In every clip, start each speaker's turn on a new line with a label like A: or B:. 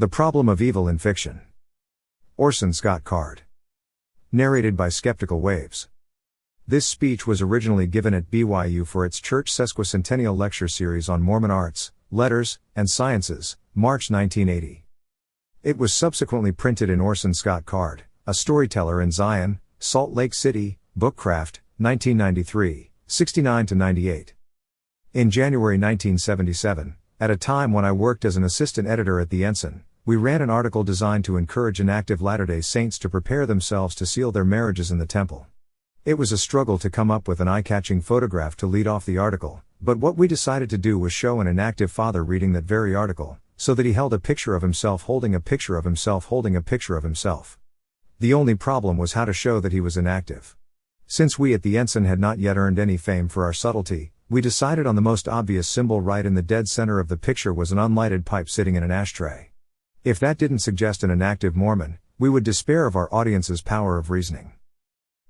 A: The Problem of Evil in Fiction. Orson Scott Card. Narrated by Skeptical Waves. This speech was originally given at BYU for its church sesquicentennial lecture series on Mormon arts, letters, and sciences, March 1980. It was subsequently printed in Orson Scott Card, A Storyteller in Zion, Salt Lake City, Bookcraft, 1993, 69-98. In January 1977, at a time when I worked as an assistant editor at the Ensign, we ran an article designed to encourage inactive Latter-day Saints to prepare themselves to seal their marriages in the temple. It was a struggle to come up with an eye-catching photograph to lead off the article, but what we decided to do was show an inactive father reading that very article, so that he held a picture of himself holding a picture of himself holding a picture of himself. The only problem was how to show that he was inactive. Since we at the Ensign had not yet earned any fame for our subtlety, we decided on the most obvious symbol. Right in the dead center of the picture was an unlighted pipe sitting in an ashtray. If that didn't suggest an inactive Mormon, we would despair of our audience's power of reasoning.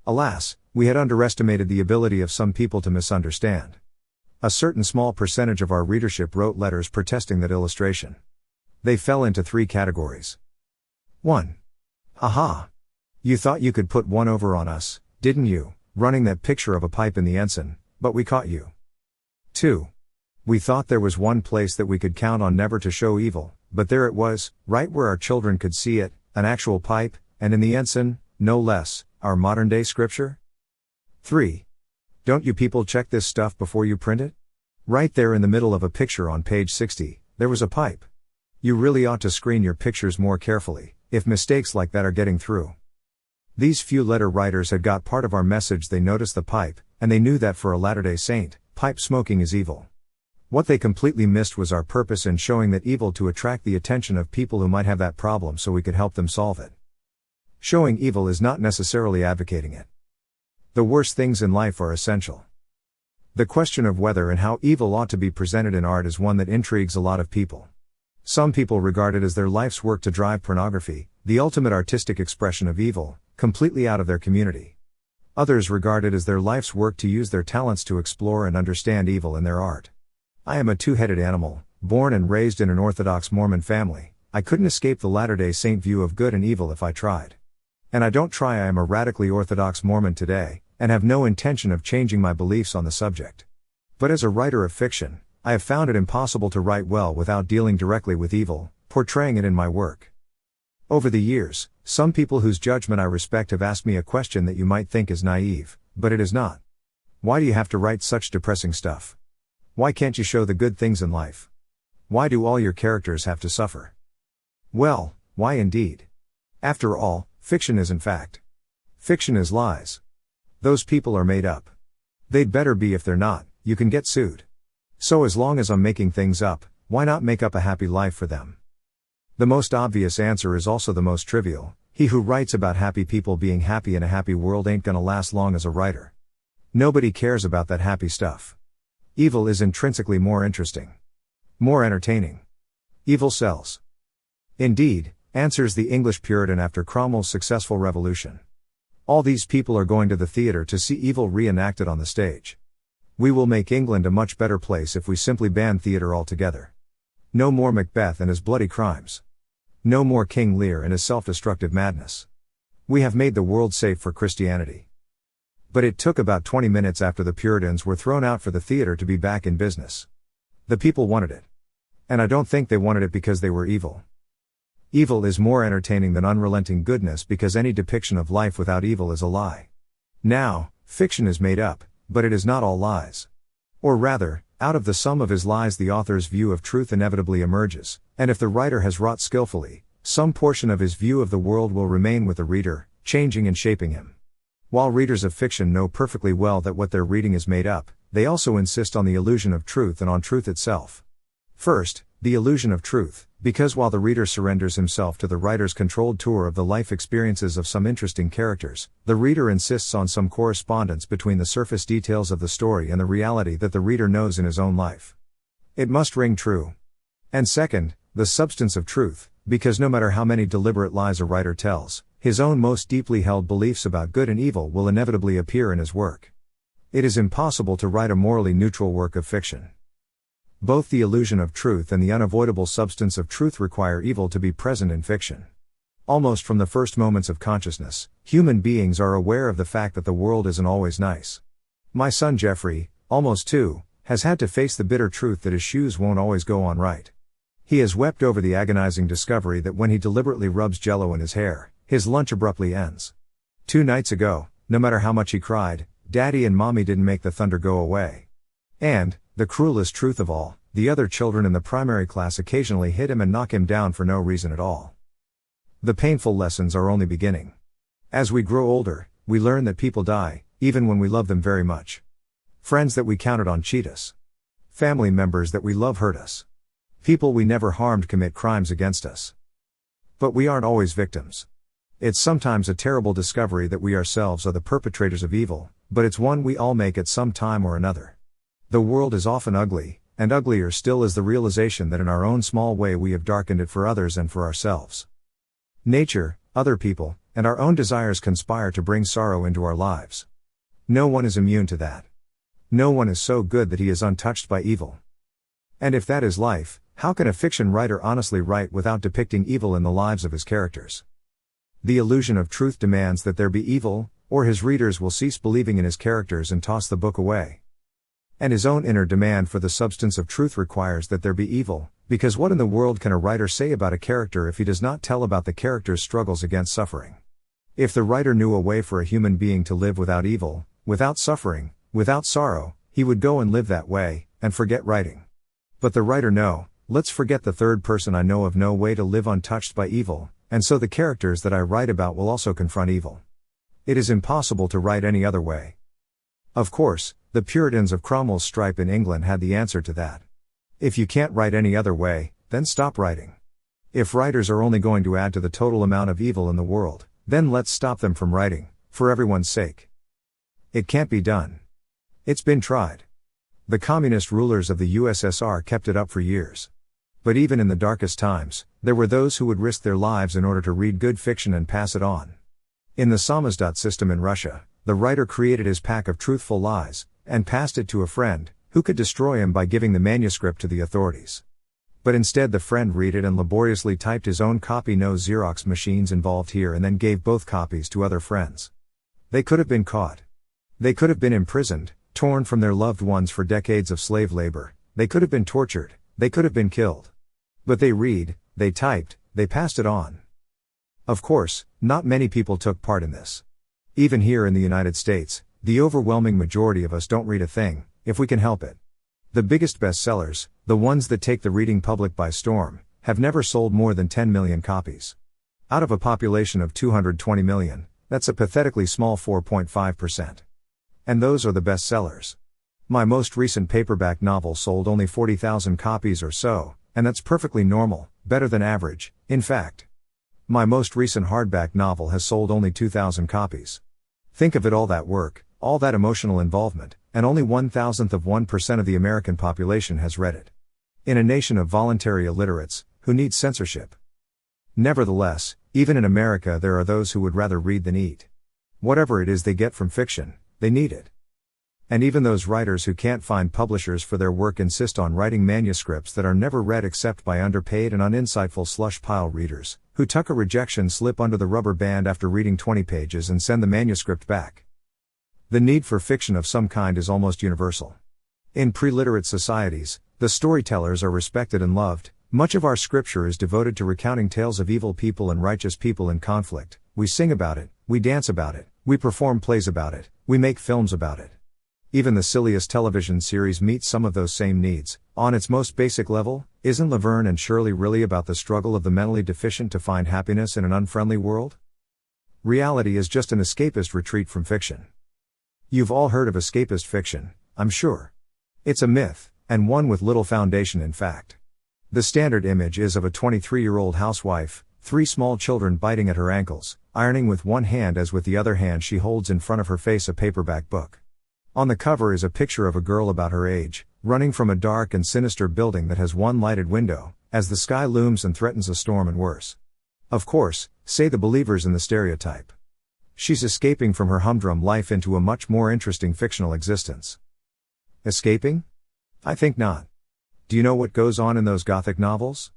A: Alas, we had underestimated the ability of some people to misunderstand. A certain small percentage of our readership wrote letters protesting that illustration. They fell into three categories. 1. Aha! You thought you could put one over on us, didn't you, running that picture of a pipe in the Ensign, but we caught you. 2. We thought there was one place that we could count on never to show evil, but there it was, right where our children could see it, an actual pipe, and in the Ensign, no less, our modern-day scripture. 3. Don't you people check this stuff before you print it? Right there in the middle of a picture on page 60, there was a pipe. You really ought to screen your pictures more carefully, if mistakes like that are getting through. These few letter writers had got part of our message. They noticed the pipe, and they knew that for a Latter-day Saint, pipe smoking is evil. What they completely missed was our purpose in showing that evil to attract the attention of people who might have that problem so we could help them solve it. Showing evil is not necessarily advocating it. The worst things in life are essential. The question of whether and how evil ought to be presented in art is one that intrigues a lot of people. Some people regard it as their life's work to drive pornography, the ultimate artistic expression of evil, completely out of their community. Others regard it as their life's work to use their talents to explore and understand evil in their art. I am a two-headed animal, born and raised in an Orthodox Mormon family. I couldn't escape the Latter-day Saint view of good and evil if I tried. And I don't try. I am a radically Orthodox Mormon today, and have no intention of changing my beliefs on the subject. But as a writer of fiction, I have found it impossible to write well without dealing directly with evil, portraying it in my work. Over the years, some people whose judgment I respect have asked me a question that you might think is naive, but it is not. Why do you have to write such depressing stuff? Why can't you show the good things in life? Why do all your characters have to suffer? Well, why indeed? After all, fiction isn't fact. Fiction is lies. Those people are made up. They'd better be. If they're not, you can get sued. So as long as I'm making things up, why not make up a happy life for them? The most obvious answer is also the most trivial. He who writes about happy people being happy in a happy world ain't gonna last long as a writer. Nobody cares about that happy stuff. Evil is intrinsically more interesting. More entertaining. Evil sells. Indeed, answers the English Puritan after Cromwell's successful revolution. All these people are going to the theater to see evil reenacted on the stage. We will make England a much better place if we simply ban theater altogether. No more Macbeth and his bloody crimes. No more King Lear and his self-destructive madness. We have made the world safe for Christianity. But it took about 20 minutes after the Puritans were thrown out for the theater to be back in business. The people wanted it. And I don't think they wanted it because they were evil. Evil is more entertaining than unrelenting goodness, because any depiction of life without evil is a lie. Now, fiction is made up, but it is not all lies. Or rather, out of the sum of his lies the author's view of truth inevitably emerges, and if the writer has wrought skillfully, some portion of his view of the world will remain with the reader, changing and shaping him. While readers of fiction know perfectly well that what they're reading is made up, they also insist on the illusion of truth and on truth itself. First, the illusion of truth, because while the reader surrenders himself to the writer's controlled tour of the life experiences of some interesting characters, the reader insists on some correspondence between the surface details of the story and the reality that the reader knows in his own life. It must ring true. And second, the substance of truth, because no matter how many deliberate lies a writer tells, his own most deeply held beliefs about good and evil will inevitably appear in his work. It is impossible to write a morally neutral work of fiction. Both the illusion of truth and the unavoidable substance of truth require evil to be present in fiction. Almost from the first moments of consciousness, human beings are aware of the fact that the world isn't always nice. My son Jeffrey, almost 2, has had to face the bitter truth that his shoes won't always go on right. He has wept over the agonizing discovery that when he deliberately rubs Jell-O in his hair, his lunch abruptly ends. 2 nights ago, no matter how much he cried, Daddy and Mommy didn't make the thunder go away. And, the cruelest truth of all, the other children in the primary class occasionally hit him and knock him down for no reason at all. The painful lessons are only beginning. As we grow older, we learn that people die, even when we love them very much. Friends that we counted on cheat us. Family members that we love hurt us. People we never harmed commit crimes against us. But we aren't always victims. It's sometimes a terrible discovery that we ourselves are the perpetrators of evil, but it's one we all make at some time or another. The world is often ugly, and uglier still is the realization that in our own small way we have darkened it for others and for ourselves. Nature, other people, and our own desires conspire to bring sorrow into our lives. No one is immune to that. No one is so good that he is untouched by evil. And if that is life, how can a fiction writer honestly write without depicting evil in the lives of his characters? The illusion of truth demands that there be evil, or his readers will cease believing in his characters and toss the book away. And his own inner demand for the substance of truth requires that there be evil, because what in the world can a writer say about a character if he does not tell about the character's struggles against suffering? If the writer knew a way for a human being to live without evil, without suffering, without sorrow, he would go and live that way, and forget writing. But the writer no, let's forget the third person I know of no way to live untouched by evil, and so the characters that I write about will also confront evil. It is impossible to write any other way. Of course, the Puritans of Cromwell's stripe in England had the answer to that. If you can't write any other way, then stop writing. If writers are only going to add to the total amount of evil in the world, then let's stop them from writing, for everyone's sake. It can't be done. It's been tried. The communist rulers of the USSR kept it up for years. But even in the darkest times, there were those who would risk their lives in order to read good fiction and pass it on. In the samizdat system in Russia, the writer created his pack of truthful lies, and passed it to a friend, who could destroy him by giving the manuscript to the authorities. But instead the friend read it and laboriously typed his own copy, no Xerox machines involved here, and then gave both copies to other friends. They could have been caught. They could have been imprisoned, torn from their loved ones for decades of slave labor, they could have been tortured, they could have been killed. But they read, they typed, they passed it on. Of course, not many people took part in this. Even here in the United States, the overwhelming majority of us don't read a thing, if we can help it. The biggest bestsellers, the ones that take the reading public by storm, have never sold more than 10 million copies. Out of a population of 220 million, that's a pathetically small 4.5%. And those are the bestsellers. My most recent paperback novel sold only 40,000 copies or so, and that's perfectly normal, better than average, in fact. My most recent hardback novel has sold only 2,000 copies. Think of it, all that work, all that emotional involvement, and only 0.01% of the American population has read it. In a nation of voluntary illiterates, who need censorship. Nevertheless, even in America there are those who would rather read than eat. Whatever it is they get from fiction, they need it. And even those writers who can't find publishers for their work insist on writing manuscripts that are never read except by underpaid and uninsightful slush pile readers, who tuck a rejection slip under the rubber band after reading 20 pages and send the manuscript back. The need for fiction of some kind is almost universal. In pre-literate societies, the storytellers are respected and loved. Much of our scripture is devoted to recounting tales of evil people and righteous people in conflict. We sing about it, we dance about it, we perform plays about it, we make films about it. Even the silliest television series meets some of those same needs. On its most basic level, isn't Laverne and Shirley really about the struggle of the mentally deficient to find happiness in an unfriendly world? Reality is just an escapist retreat from fiction. You've all heard of escapist fiction, I'm sure. It's a myth, and one with little foundation in fact. The standard image is of a 23-year-old housewife, 3 small children biting at her ankles, ironing with one hand as with the other hand she holds in front of her face a paperback book. On the cover is a picture of a girl about her age, running from a dark and sinister building that has one lighted window, as the sky looms and threatens a storm and worse. Of course, say the believers in the stereotype. She's escaping from her humdrum life into a much more interesting fictional existence. Escaping? I think not. Do you know what goes on in those Gothic novels?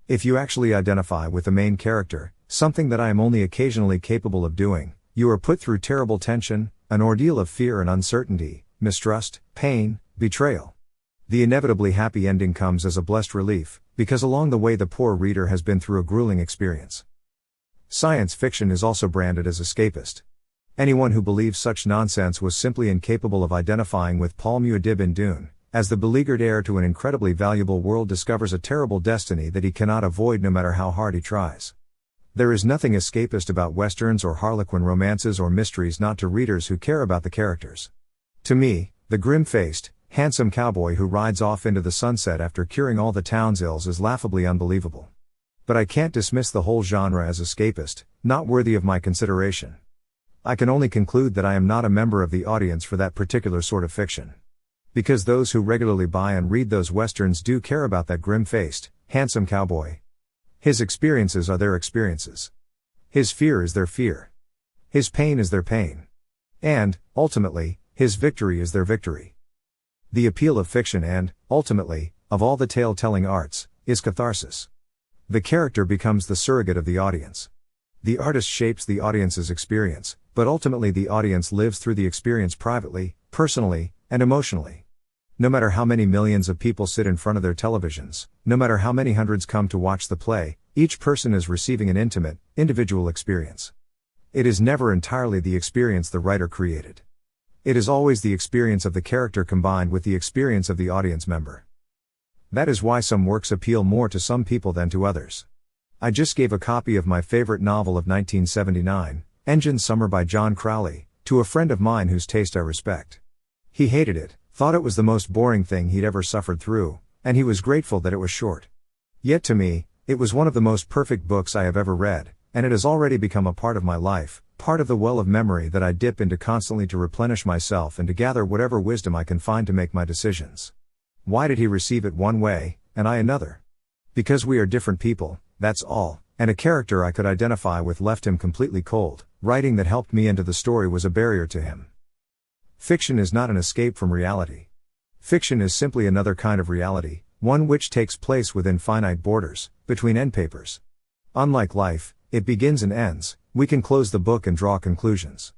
A: If you actually identify with the main character, something that I am only occasionally capable of doing, you are put through terrible tension, an ordeal of fear and uncertainty, mistrust, pain, betrayal. The inevitably happy ending comes as a blessed relief, because along the way the poor reader has been through a grueling experience. Science fiction is also branded as escapist. Anyone who believes such nonsense was simply incapable of identifying with Paul Muad'Dib in Dune, as the beleaguered heir to an incredibly valuable world discovers a terrible destiny that he cannot avoid no matter how hard he tries. There is nothing escapist about westerns or harlequin romances or mysteries not to readers who care about the characters. To me, the grim-faced, handsome cowboy who rides off into the sunset after curing all the town's ills is laughably unbelievable. But I can't dismiss the whole genre as escapist, not worthy of my consideration. I can only conclude that I am not a member of the audience for that particular sort of fiction. Because those who regularly buy and read those westerns do care about that grim-faced, handsome cowboy. His experiences are their experiences. His fear is their fear. His pain is their pain. And, ultimately, his victory is their victory. The appeal of fiction and, ultimately, of all the tale-telling arts, is catharsis. The character becomes the surrogate of the audience. The artist shapes the audience's experience, but ultimately the audience lives through the experience privately, personally, and emotionally. No matter how many millions of people sit in front of their televisions, no matter how many hundreds come to watch the play, each person is receiving an intimate, individual experience. It is never entirely the experience the writer created. It is always the experience of the character combined with the experience of the audience member. That is why some works appeal more to some people than to others. I just gave a copy of my favorite novel of 1979, Engine Summer by John Crowley, to a friend of mine whose taste I respect. He hated it, thought it was the most boring thing he'd ever suffered through, and he was grateful that it was short. Yet to me, it was one of the most perfect books I have ever read, and it has already become a part of my life, part of the well of memory that I dip into constantly to replenish myself and to gather whatever wisdom I can find to make my decisions. Why did he receive it one way, and I another? Because we are different people, that's all, and a character I could identify with left him completely cold. Writing that helped me into the story was a barrier to him. Fiction is not an escape from reality. Fiction is simply another kind of reality, one which takes place within finite borders, between endpapers. Unlike life, it begins and ends, we can close the book and draw conclusions.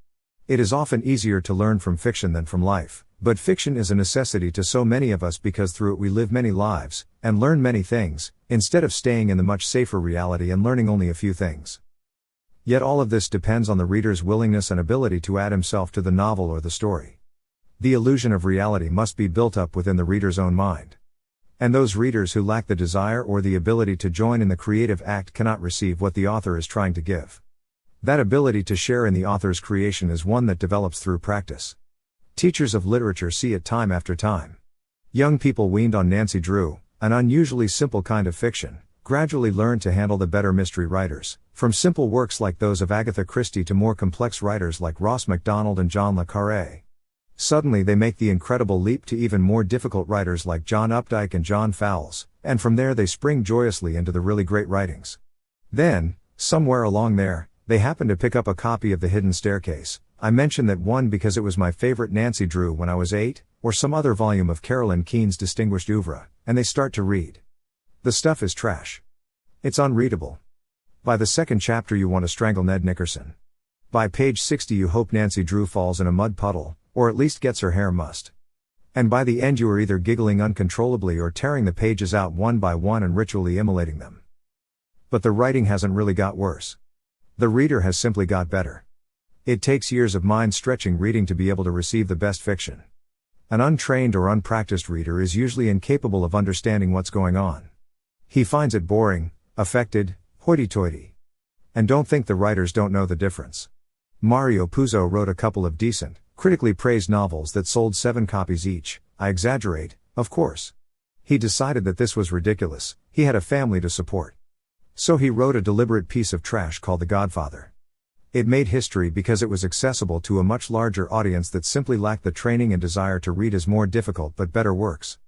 A: It is often easier to learn from fiction than from life, but fiction is a necessity to so many of us because through it we live many lives, and learn many things, instead of staying in the much safer reality and learning only a few things. Yet all of this depends on the reader's willingness and ability to add himself to the novel or the story. The illusion of reality must be built up within the reader's own mind. And those readers who lack the desire or the ability to join in the creative act cannot receive what the author is trying to give. That ability to share in the author's creation is one that develops through practice. Teachers of literature see it time after time. Young people weaned on Nancy Drew, an unusually simple kind of fiction, gradually learn to handle the better mystery writers, from simple works like those of Agatha Christie to more complex writers like Ross MacDonald and John le Carré. Suddenly they make the incredible leap to even more difficult writers like John Updike and John Fowles, and from there they spring joyously into the really great writings. Then, somewhere along there, they happen to pick up a copy of The Hidden Staircase. I mention that one because it was my favorite Nancy Drew when I was 8, or some other volume of Carolyn Keane's distinguished oeuvre, and they start to read. The stuff is trash. It's unreadable. By the second chapter you want to strangle Ned Nickerson. By page 60 you hope Nancy Drew falls in a mud puddle, or at least gets her hair mussed. And by the end you are either giggling uncontrollably or tearing the pages out one by one and ritually immolating them. But the writing hasn't really got worse. The reader has simply got better. It takes years of mind-stretching reading to be able to receive the best fiction. An untrained or unpracticed reader is usually incapable of understanding what's going on. He finds it boring, affected, hoity-toity. And don't think the writers don't know the difference. Mario Puzo wrote a couple of decent, critically praised novels that sold 7 copies each. I exaggerate, of course. He decided that this was ridiculous, he had a family to support. So he wrote a deliberate piece of trash called The Godfather. It made history because it was accessible to a much larger audience that simply lacked the training and desire to read his more difficult but better works.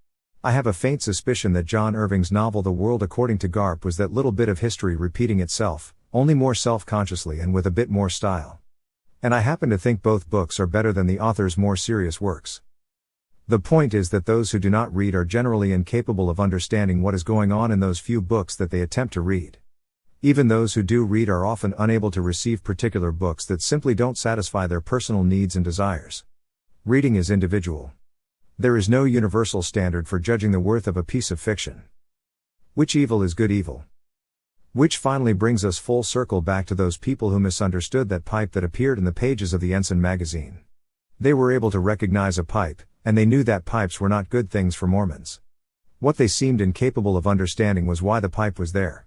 A: I have a faint suspicion that John Irving's novel The World According to Garp was that little bit of history repeating itself, only more self-consciously and with a bit more style. And I happen to think both books are better than the author's more serious works. The point is that those who do not read are generally incapable of understanding what is going on in those few books that they attempt to read. Even those who do read are often unable to receive particular books that simply don't satisfy their personal needs and desires. Reading is individual. There is no universal standard for judging the worth of a piece of fiction. Which evil is good evil? Which finally brings us full circle back to those people who misunderstood that pipe that appeared in the pages of the Ensign magazine. They were able to recognize a pipe, and they knew that pipes were not good things for Mormons. What they seemed incapable of understanding was why the pipe was there.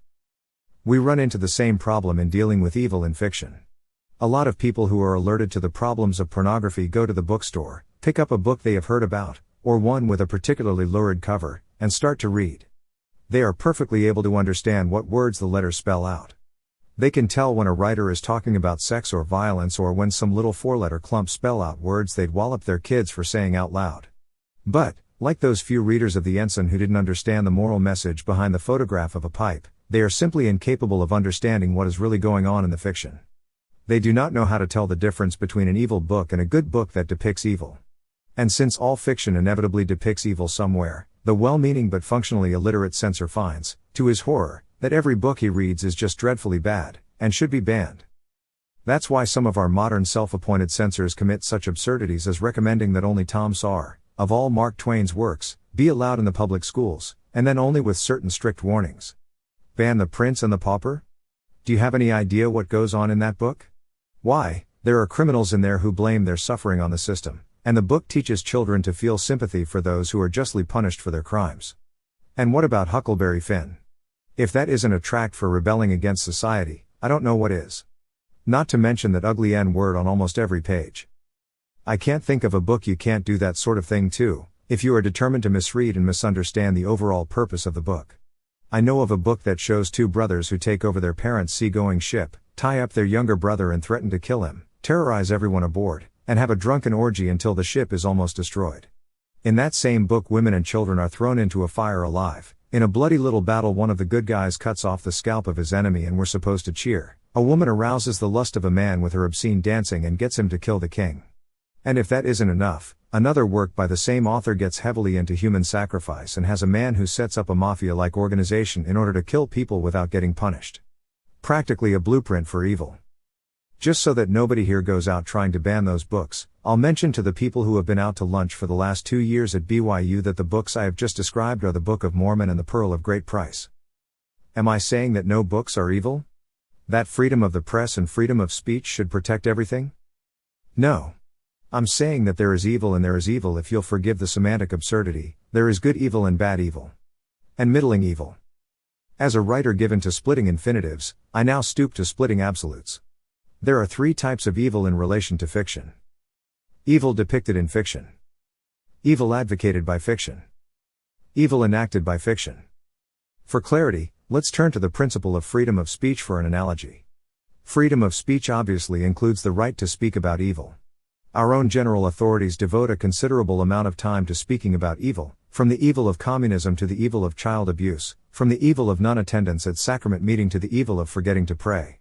A: We run into the same problem in dealing with evil in fiction. A lot of people who are alerted to the problems of pornography go to the bookstore, pick up a book they have heard about, or one with a particularly lurid cover, and start to read. They are perfectly able to understand what words the letters spell out. They can tell when a writer is talking about sex or violence, or when some little four-letter clumps spell out words they'd wallop their kids for saying out loud. But, like those few readers of the Ensign who didn't understand the moral message behind the photograph of a pipe, they are simply incapable of understanding what is really going on in the fiction. They do not know how to tell the difference between an evil book and a good book that depicts evil. And since all fiction inevitably depicts evil somewhere, the well-meaning but functionally illiterate censor finds, to his horror, that every book he reads is just dreadfully bad, and should be banned. That's why some of our modern self-appointed censors commit such absurdities as recommending that only Tom Sawyer, of all Mark Twain's works, be allowed in the public schools, and then only with certain strict warnings. Ban The Prince and the Pauper? Do you have any idea what goes on in that book? Why, there are criminals in there who blame their suffering on the system, and the book teaches children to feel sympathy for those who are justly punished for their crimes. And what about Huckleberry Finn? If that isn't a tract for rebelling against society, I don't know what is. Not to mention that ugly N-word on almost every page. I can't think of a book you can't do that sort of thing to, if you are determined to misread and misunderstand the overall purpose of the book. I know of a book that shows two brothers who take over their parents' seagoing ship, tie up their younger brother and threaten to kill him, terrorize everyone aboard, and have a drunken orgy until the ship is almost destroyed. In that same book, women and children are thrown into a fire alive. In a bloody little battle, one of the good guys cuts off the scalp of his enemy and we're supposed to cheer. A woman arouses the lust of a man with her obscene dancing and gets him to kill the king. And if that isn't enough, another work by the same author gets heavily into human sacrifice and has a man who sets up a mafia-like organization in order to kill people without getting punished. Practically a blueprint for evil. Just so that nobody here goes out trying to ban those books, I'll mention to the people who have been out to lunch for the last 2 years at BYU that the books I have just described are the Book of Mormon and the Pearl of Great Price. Am I saying that no books are evil? That freedom of the press and freedom of speech should protect everything? No. I'm saying that there is evil and there is evil. If you'll forgive the semantic absurdity, there is good evil and bad evil. And middling evil. As a writer given to splitting infinitives, I now stoop to splitting absolutes. There are 3 types of evil in relation to fiction. Evil depicted in fiction. Evil advocated by fiction. Evil enacted by fiction. For clarity, let's turn to the principle of freedom of speech for an analogy. Freedom of speech obviously includes the right to speak about evil. Our own general authorities devote a considerable amount of time to speaking about evil, from the evil of communism to the evil of child abuse, from the evil of non-attendance at sacrament meeting to the evil of forgetting to pray.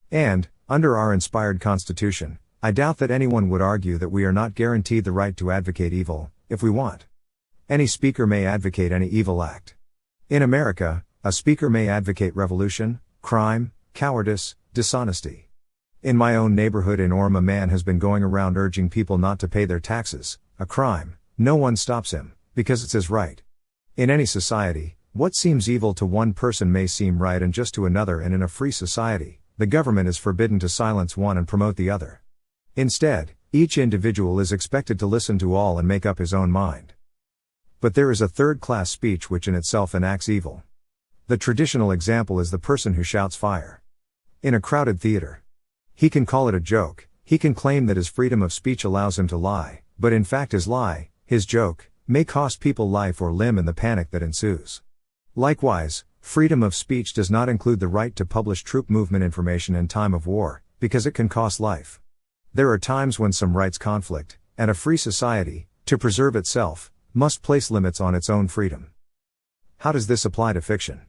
A: And, under our inspired Constitution, I doubt that anyone would argue that we are not guaranteed the right to advocate evil, if we want. Any speaker may advocate any evil act. In America, a speaker may advocate revolution, crime, cowardice, dishonesty. In my own neighborhood in Orem, a man has been going around urging people not to pay their taxes, a crime. No one stops him, because it's his right. In any society, what seems evil to one person may seem right and just to another, and in a free society, the government is forbidden to silence one and promote the other. Instead, each individual is expected to listen to all and make up his own mind. But there is a third-class speech which in itself enacts evil. The traditional example is the person who shouts fire. In a crowded theater. He can call it a joke, he can claim that his freedom of speech allows him to lie, but in fact his lie, his joke, may cost people life or limb in the panic that ensues. Likewise, freedom of speech does not include the right to publish troop movement information in time of war, because it can cost life. There are times when some rights conflict, and a free society, to preserve itself, must place limits on its own freedom. How does this apply to fiction?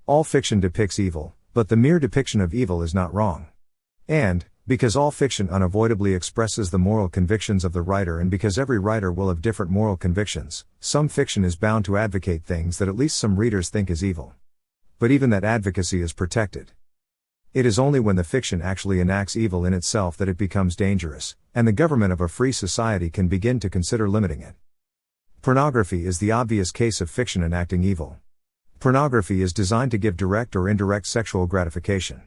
A: All fiction depicts evil, but the mere depiction of evil is not wrong. And, Because all fiction unavoidably expresses the moral convictions of the writer, and because every writer will have different moral convictions, some fiction is bound to advocate things that at least some readers think is evil. But even that advocacy is protected. It is only when the fiction actually enacts evil in itself that it becomes dangerous, and the government of a free society can begin to consider limiting it. Pornography is the obvious case of fiction enacting evil. Pornography is designed to give direct or indirect sexual gratification.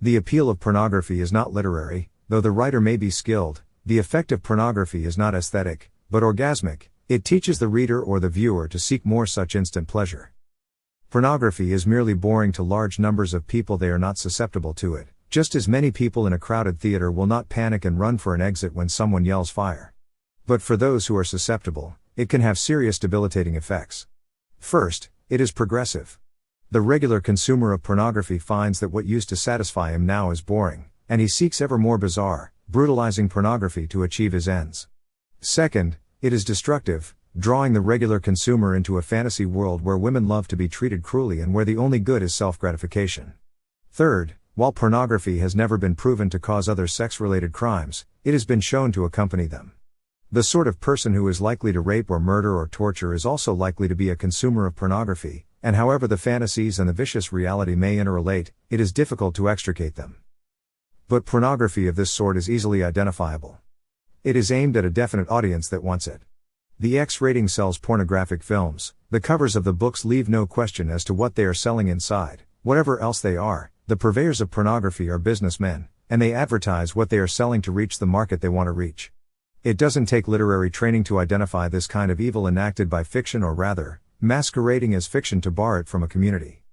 A: The appeal of pornography is not literary, though the writer may be skilled. The effect of pornography is not aesthetic, but orgasmic. It teaches the reader or the viewer to seek more such instant pleasure. Pornography is merely boring to large numbers of people. They are not susceptible to it, just as many people in a crowded theater will not panic and run for an exit when someone yells fire. But for those who are susceptible, it can have serious debilitating effects. First, it is progressive. The regular consumer of pornography finds that what used to satisfy him now is boring, and he seeks ever more bizarre, brutalizing pornography to achieve his ends. Second, it is destructive, drawing the regular consumer into a fantasy world where women love to be treated cruelly and where the only good is self-gratification. Third, while pornography has never been proven to cause other sex-related crimes, it has been shown to accompany them. The sort of person who is likely to rape or murder or torture is also likely to be a consumer of pornography, and however the fantasies and the vicious reality may interrelate, it is difficult to extricate them. But pornography of this sort is easily identifiable. It is aimed at a definite audience that wants it. The X rating sells pornographic films. The covers of the books leave no question as to what they are selling inside. Whatever else they are, the purveyors of pornography are businessmen, and they advertise what they are selling to reach the market they want to reach. It doesn't take literary training to identify this kind of evil enacted by fiction, or rather, masquerading as fiction to bar it from a community.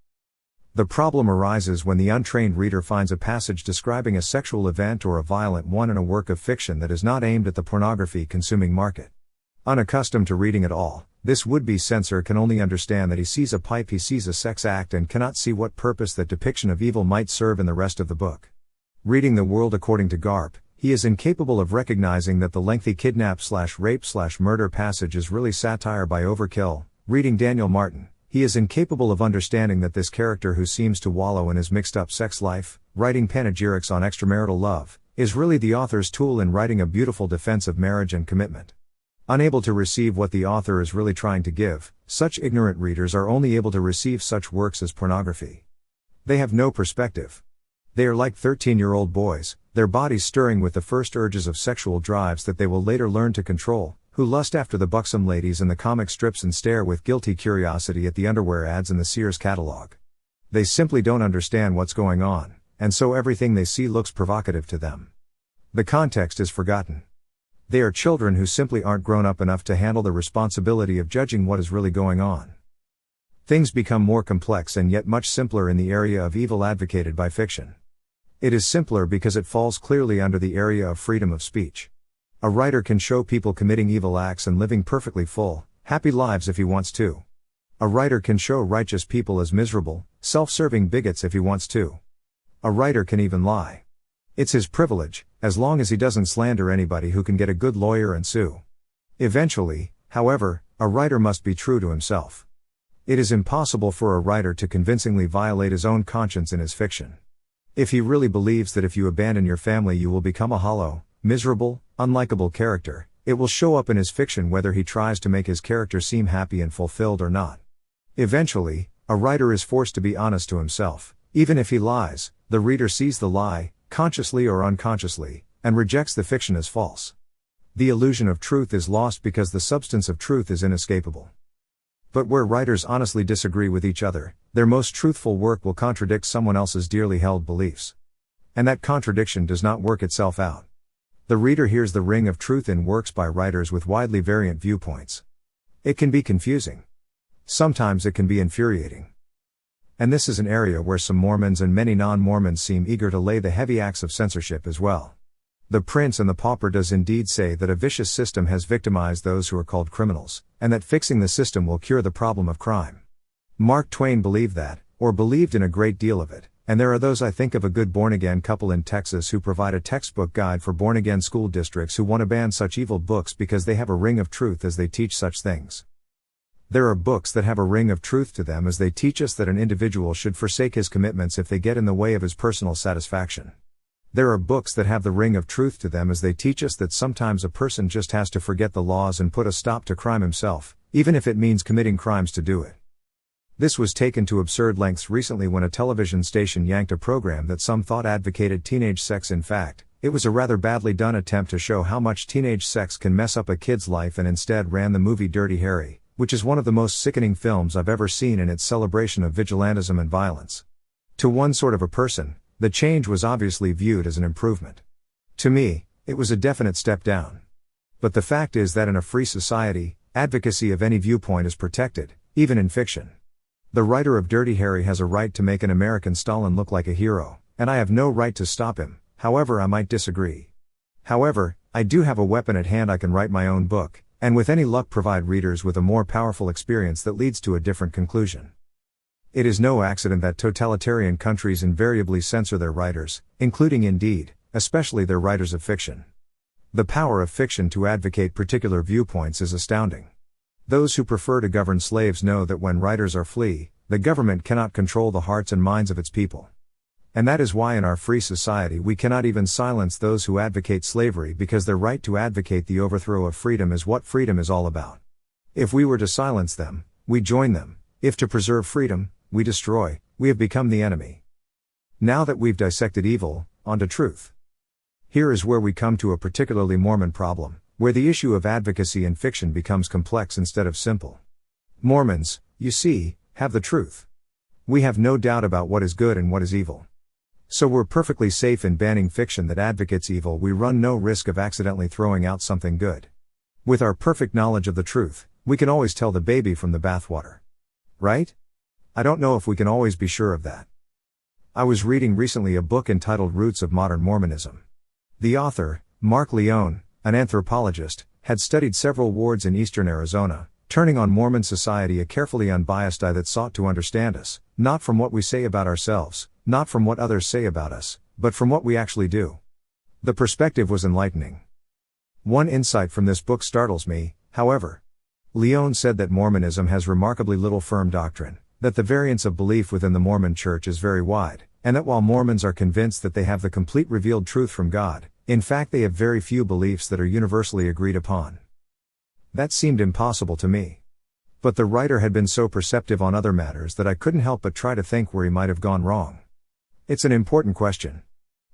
A: The problem arises when the untrained reader finds a passage describing a sexual event or a violent one in a work of fiction that is not aimed at the pornography-consuming market. Unaccustomed to reading at all, this would-be censor can only understand that he sees a pipe, he sees a sex act, and cannot see what purpose that depiction of evil might serve in the rest of the book. Reading The World According to Garp, he is incapable of recognizing that the lengthy kidnap/rape/murder passage is really satire by overkill. Reading Daniel Martin, he is incapable of understanding that this character who seems to wallow in his mixed-up sex life, writing panegyrics on extramarital love, is really the author's tool in writing a beautiful defense of marriage and commitment. Unable to receive what the author is really trying to give, such ignorant readers are only able to receive such works as pornography. They have no perspective. They are like 13-year-old boys, their bodies stirring with the first urges of sexual drives that they will later learn to control, who lust after the buxom ladies in the comic strips and stare with guilty curiosity at the underwear ads in the Sears catalog. They simply don't understand what's going on, and so everything they see looks provocative to them. The context is forgotten. They are children who simply aren't grown up enough to handle the responsibility of judging what is really going on. Things become more complex and yet much simpler in the area of evil advocated by fiction. It is simpler because it falls clearly under the area of freedom of speech. A writer can show people committing evil acts and living perfectly full, happy lives if he wants to. A writer can show righteous people as miserable, self-serving bigots if he wants to. A writer can even lie. It's his privilege, as long as he doesn't slander anybody who can get a good lawyer and sue. Eventually, however, a writer must be true to himself. It is impossible for a writer to convincingly violate his own conscience in his fiction. If he really believes that if you abandon your family you will become a hollow, miserable, unlikable character, it will show up in his fiction whether he tries to make his character seem happy and fulfilled or not. Eventually, a writer is forced to be honest to himself. Even if he lies, the reader sees the lie, consciously or unconsciously, and rejects the fiction as false. The illusion of truth is lost because the substance of truth is inescapable. But where writers honestly disagree with each other, their most truthful work will contradict someone else's dearly held beliefs. And that contradiction does not work itself out. The reader hears the ring of truth in works by writers with widely variant viewpoints. It can be confusing. Sometimes it can be infuriating. And this is an area where some Mormons and many non-Mormons seem eager to lay the heavy axe of censorship as well. The Prince and the Pauper does indeed say that a vicious system has victimized those who are called criminals, and that fixing the system will cure the problem of crime. Mark Twain believed that, or believed in a great deal of it, and there are those. I think of a good born-again couple in Texas who provide a textbook guide for born-again school districts who want to ban such evil books because they have a ring of truth as they teach such things. There are books that have a ring of truth to them as they teach us that an individual should forsake his commitments if they get in the way of his personal satisfaction. There are books that have the ring of truth to them as they teach us that sometimes a person just has to forget the laws and put a stop to crime himself, even if it means committing crimes to do it. This was taken to absurd lengths recently when a television station yanked a program that some thought advocated teenage sex. In fact, it was a rather badly done attempt to show how much teenage sex can mess up a kid's life, and instead ran the movie Dirty Harry, which is one of the most sickening films I've ever seen in its celebration of vigilantism and violence. To one sort of a person, the change was obviously viewed as an improvement. To me, it was a definite step down. But the fact is that in a free society, advocacy of any viewpoint is protected, even in fiction. The writer of Dirty Harry has a right to make an American Stalin look like a hero, and I have no right to stop him, however I might disagree. However, I do have a weapon at hand. I can write my own book, and with any luck provide readers with a more powerful experience that leads to a different conclusion. It is no accident that totalitarian countries invariably censor their writers, including indeed, especially their writers of fiction. The power of fiction to advocate particular viewpoints is astounding. Those who prefer to govern slaves know that when writers are free, the government cannot control the hearts and minds of its people. And that is why in our free society we cannot even silence those who advocate slavery, because their right to advocate the overthrow of freedom is what freedom is all about. If we were to silence them, we join them. If to preserve freedom, we destroy, we have become the enemy. Now that we've dissected evil, on to truth. Here is where we come to a particularly Mormon problem, where the issue of advocacy in fiction becomes complex instead of simple. Mormons, you see, have the truth. We have no doubt about what is good and what is evil. So we're perfectly safe in banning fiction that advocates evil. We run no risk of accidentally throwing out something good. With our perfect knowledge of the truth, we can always tell the baby from the bathwater. Right? I don't know if we can always be sure of that. I was reading recently a book entitled Roots of Modern Mormonism. The author, Mark Leone, an anthropologist, had studied several wards in eastern Arizona, turning on Mormon society a carefully unbiased eye that sought to understand us, not from what we say about ourselves, not from what others say about us, but from what we actually do. The perspective was enlightening. One insight from this book startles me, however. Leone said that Mormonism has remarkably little firm doctrine, that the variance of belief within the Mormon Church is very wide, and that while Mormons are convinced that they have the complete revealed truth from God, in fact they have very few beliefs that are universally agreed upon. That seemed impossible to me. But the writer had been so perceptive on other matters that I couldn't help but try to think where he might have gone wrong. It's an important question.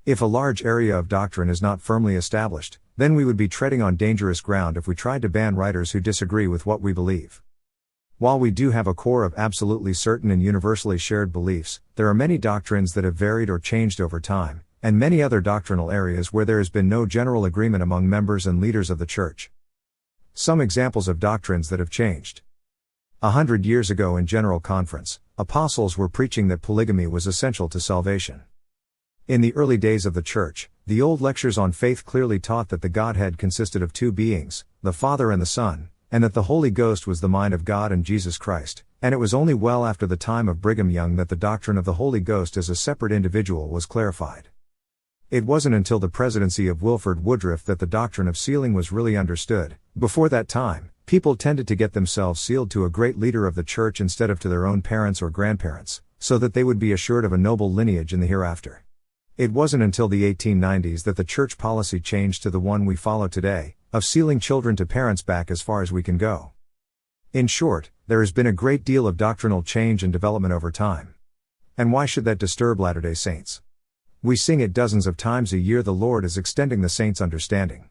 A: If a large area of doctrine is not firmly established, then we would be treading on dangerous ground if we tried to ban writers who disagree with what we believe. While we do have a core of absolutely certain and universally shared beliefs, there are many doctrines that have varied or changed over time, and many other doctrinal areas where there has been no general agreement among members and leaders of the Church. Some examples of doctrines that have changed. 100 years ago in General Conference, apostles were preaching that polygamy was essential to salvation. In the early days of the Church, the old lectures on faith clearly taught that the Godhead consisted of two beings, the Father and the Son, and that the Holy Ghost was the mind of God and Jesus Christ, and it was only well after the time of Brigham Young that the doctrine of the Holy Ghost as a separate individual was clarified. It wasn't until the presidency of Wilford Woodruff that the doctrine of sealing was really understood. Before that time, people tended to get themselves sealed to a great leader of the church instead of to their own parents or grandparents, so that they would be assured of a noble lineage in the hereafter. It wasn't until the 1890s that the church policy changed to the one we follow today, of sealing children to parents back as far as we can go. In short, there has been a great deal of doctrinal change and development over time. And why should that disturb Latter-day Saints? We sing it dozens of times a year. The Lord is extending the saints' understanding.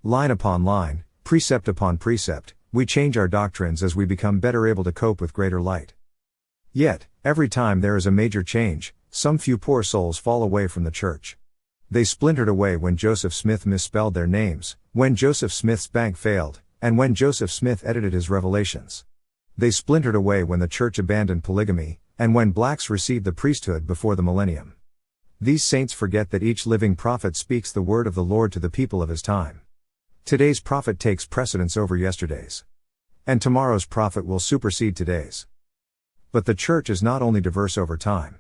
A: Line upon line, precept upon precept, we change our doctrines as we become better able to cope with greater light. Yet, every time there is a major change, some few poor souls fall away from the church. They splintered away when Joseph Smith misspelled their names, when Joseph Smith's bank failed, and when Joseph Smith edited his Revelations. They splintered away when the church abandoned polygamy, and when blacks received the priesthood before the millennium. These saints forget that each living prophet speaks the word of the Lord to the people of his time. Today's prophet takes precedence over yesterday's. And tomorrow's prophet will supersede today's. But the church is not only diverse over time.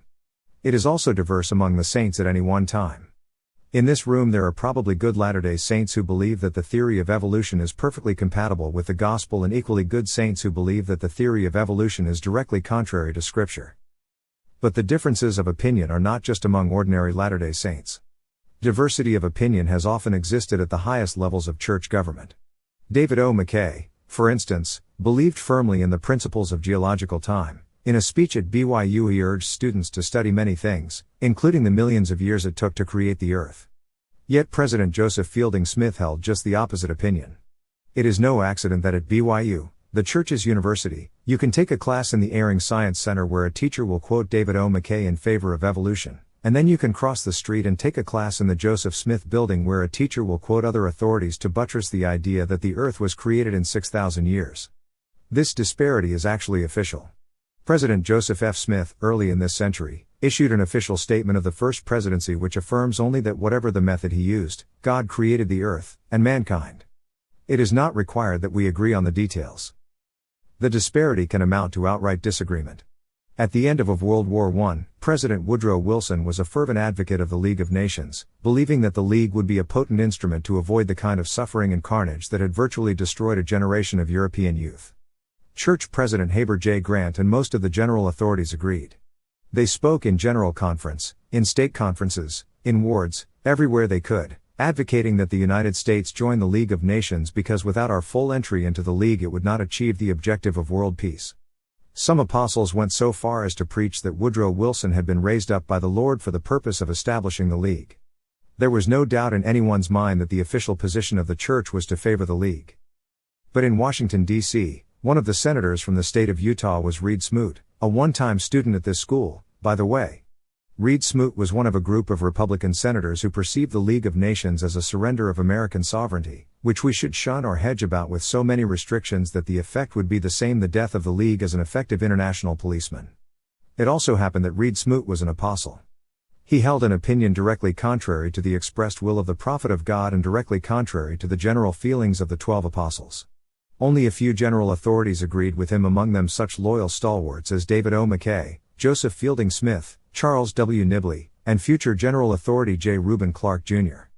A: It is also diverse among the saints at any one time. In this room there are probably good Latter-day Saints who believe that the theory of evolution is perfectly compatible with the gospel, and equally good saints who believe that the theory of evolution is directly contrary to Scripture. But the differences of opinion are not just among ordinary Latter-day Saints. Diversity of opinion has often existed at the highest levels of church government. David O. McKay, for instance, believed firmly in the principles of geological time. In a speech at BYU, he urged students to study many things, including the millions of years it took to create the Earth. Yet President Joseph Fielding Smith held just the opposite opinion. It is no accident that at BYU, the church's university, you can take a class in the Airing Science Center where a teacher will quote David O. McKay in favor of evolution, and then you can cross the street and take a class in the Joseph Smith building where a teacher will quote other authorities to buttress the idea that the Earth was created in 6,000 years. This disparity is actually official. President Joseph F. Smith, early in this century, issued an official statement of the First Presidency which affirms only that whatever the method he used, God created the Earth, and mankind. It is not required that we agree on the details. The disparity can amount to outright disagreement. At the end of World War I, President Woodrow Wilson was a fervent advocate of the League of Nations, believing that the League would be a potent instrument to avoid the kind of suffering and carnage that had virtually destroyed a generation of European youth. Church President Heber J. Grant and most of the general authorities agreed. They spoke in general conference, in state conferences, in wards, everywhere they could, advocating that the United States join the League of Nations because without our full entry into the League it would not achieve the objective of world peace. Some apostles went so far as to preach that Woodrow Wilson had been raised up by the Lord for the purpose of establishing the League. There was no doubt in anyone's mind that the official position of the church was to favor the League. But in Washington, D.C., one of the senators from the state of Utah was Reed Smoot, a one-time student at this school, by the way. Reed Smoot was one of a group of Republican senators who perceived the League of Nations as a surrender of American sovereignty, which we should shun or hedge about with so many restrictions that the effect would be the same: the death of the League as an effective international policeman. It also happened that Reed Smoot was an apostle. He held an opinion directly contrary to the expressed will of the prophet of God and directly contrary to the general feelings of the 12 apostles. Only a few general authorities agreed with him, among them such loyal stalwarts as David O. McKay, Joseph Fielding Smith, Charles W. Nibley, and future General Authority J. Reuben Clark, Jr.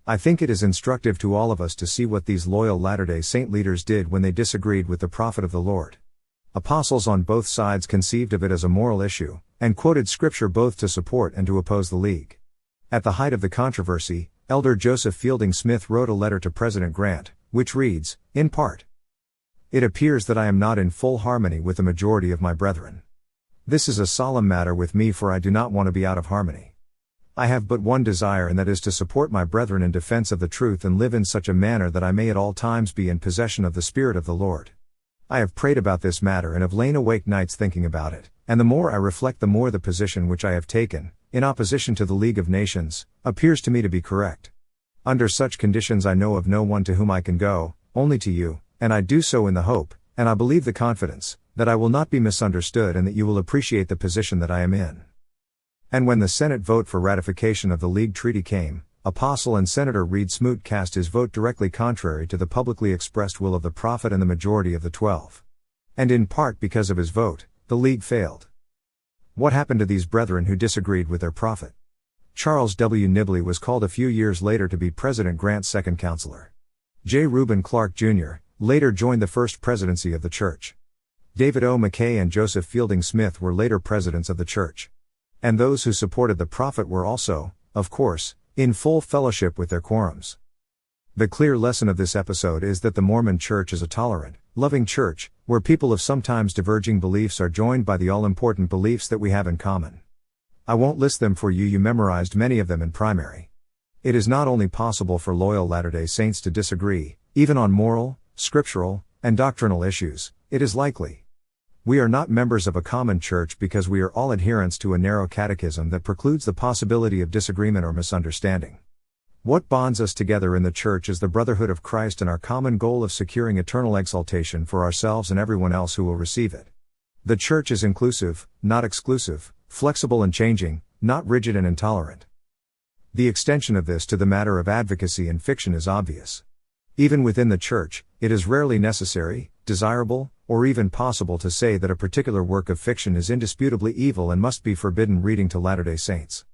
A: I think it is instructive to all of us to see what these loyal Latter-day Saint leaders did when they disagreed with the prophet of the Lord. Apostles on both sides conceived of it as a moral issue, and quoted scripture both to support and to oppose the League. At the height of the controversy, Elder Joseph Fielding Smith wrote a letter to President Grant, which reads, in part, "It appears that I am not in full harmony with the majority of my brethren. This is a solemn matter with me, for I do not want to be out of harmony. I have but one desire, and that is to support my brethren in defense of the truth and live in such a manner that I may at all times be in possession of the Spirit of the Lord. I have prayed about this matter and have lain awake nights thinking about it, and the more I reflect the more the position which I have taken, in opposition to the League of Nations, appears to me to be correct. Under such conditions I know of no one to whom I can go, only to you, and I do so in the hope, and I believe the confidence, that I will not be misunderstood and that you will appreciate the position that I am in." And when the Senate vote for ratification of the League Treaty came, Apostle and Senator Reed Smoot cast his vote directly contrary to the publicly expressed will of the prophet and the majority of the 12. And in part because of his vote, the League failed. What happened to these brethren who disagreed with their prophet? Charles W. Nibley was called a few years later to be President Grant's second counselor. J. Reuben Clark, Jr. later joined the First Presidency of the Church. David O. McKay and Joseph Fielding Smith were later presidents of the Church. And those who supported the prophet were also, of course, in full fellowship with their quorums. The clear lesson of this episode is that the Mormon Church is a tolerant, loving church, where people of sometimes diverging beliefs are joined by the all-important beliefs that we have in common. I won't list them for you, you memorized many of them in primary. It is not only possible for loyal Latter-day Saints to disagree, even on moral, scriptural, and doctrinal issues, it is likely. We are not members of a common church because we are all adherents to a narrow catechism that precludes the possibility of disagreement or misunderstanding. What bonds us together in the church is the brotherhood of Christ and our common goal of securing eternal exaltation for ourselves and everyone else who will receive it. The church is inclusive, not exclusive, flexible and changing, not rigid and intolerant. The extension of this to the matter of advocacy and fiction is obvious. Even within the church, it is rarely necessary, desirable, or even possible to say that a particular work of fiction is indisputably evil and must be forbidden reading to Latter-day Saints.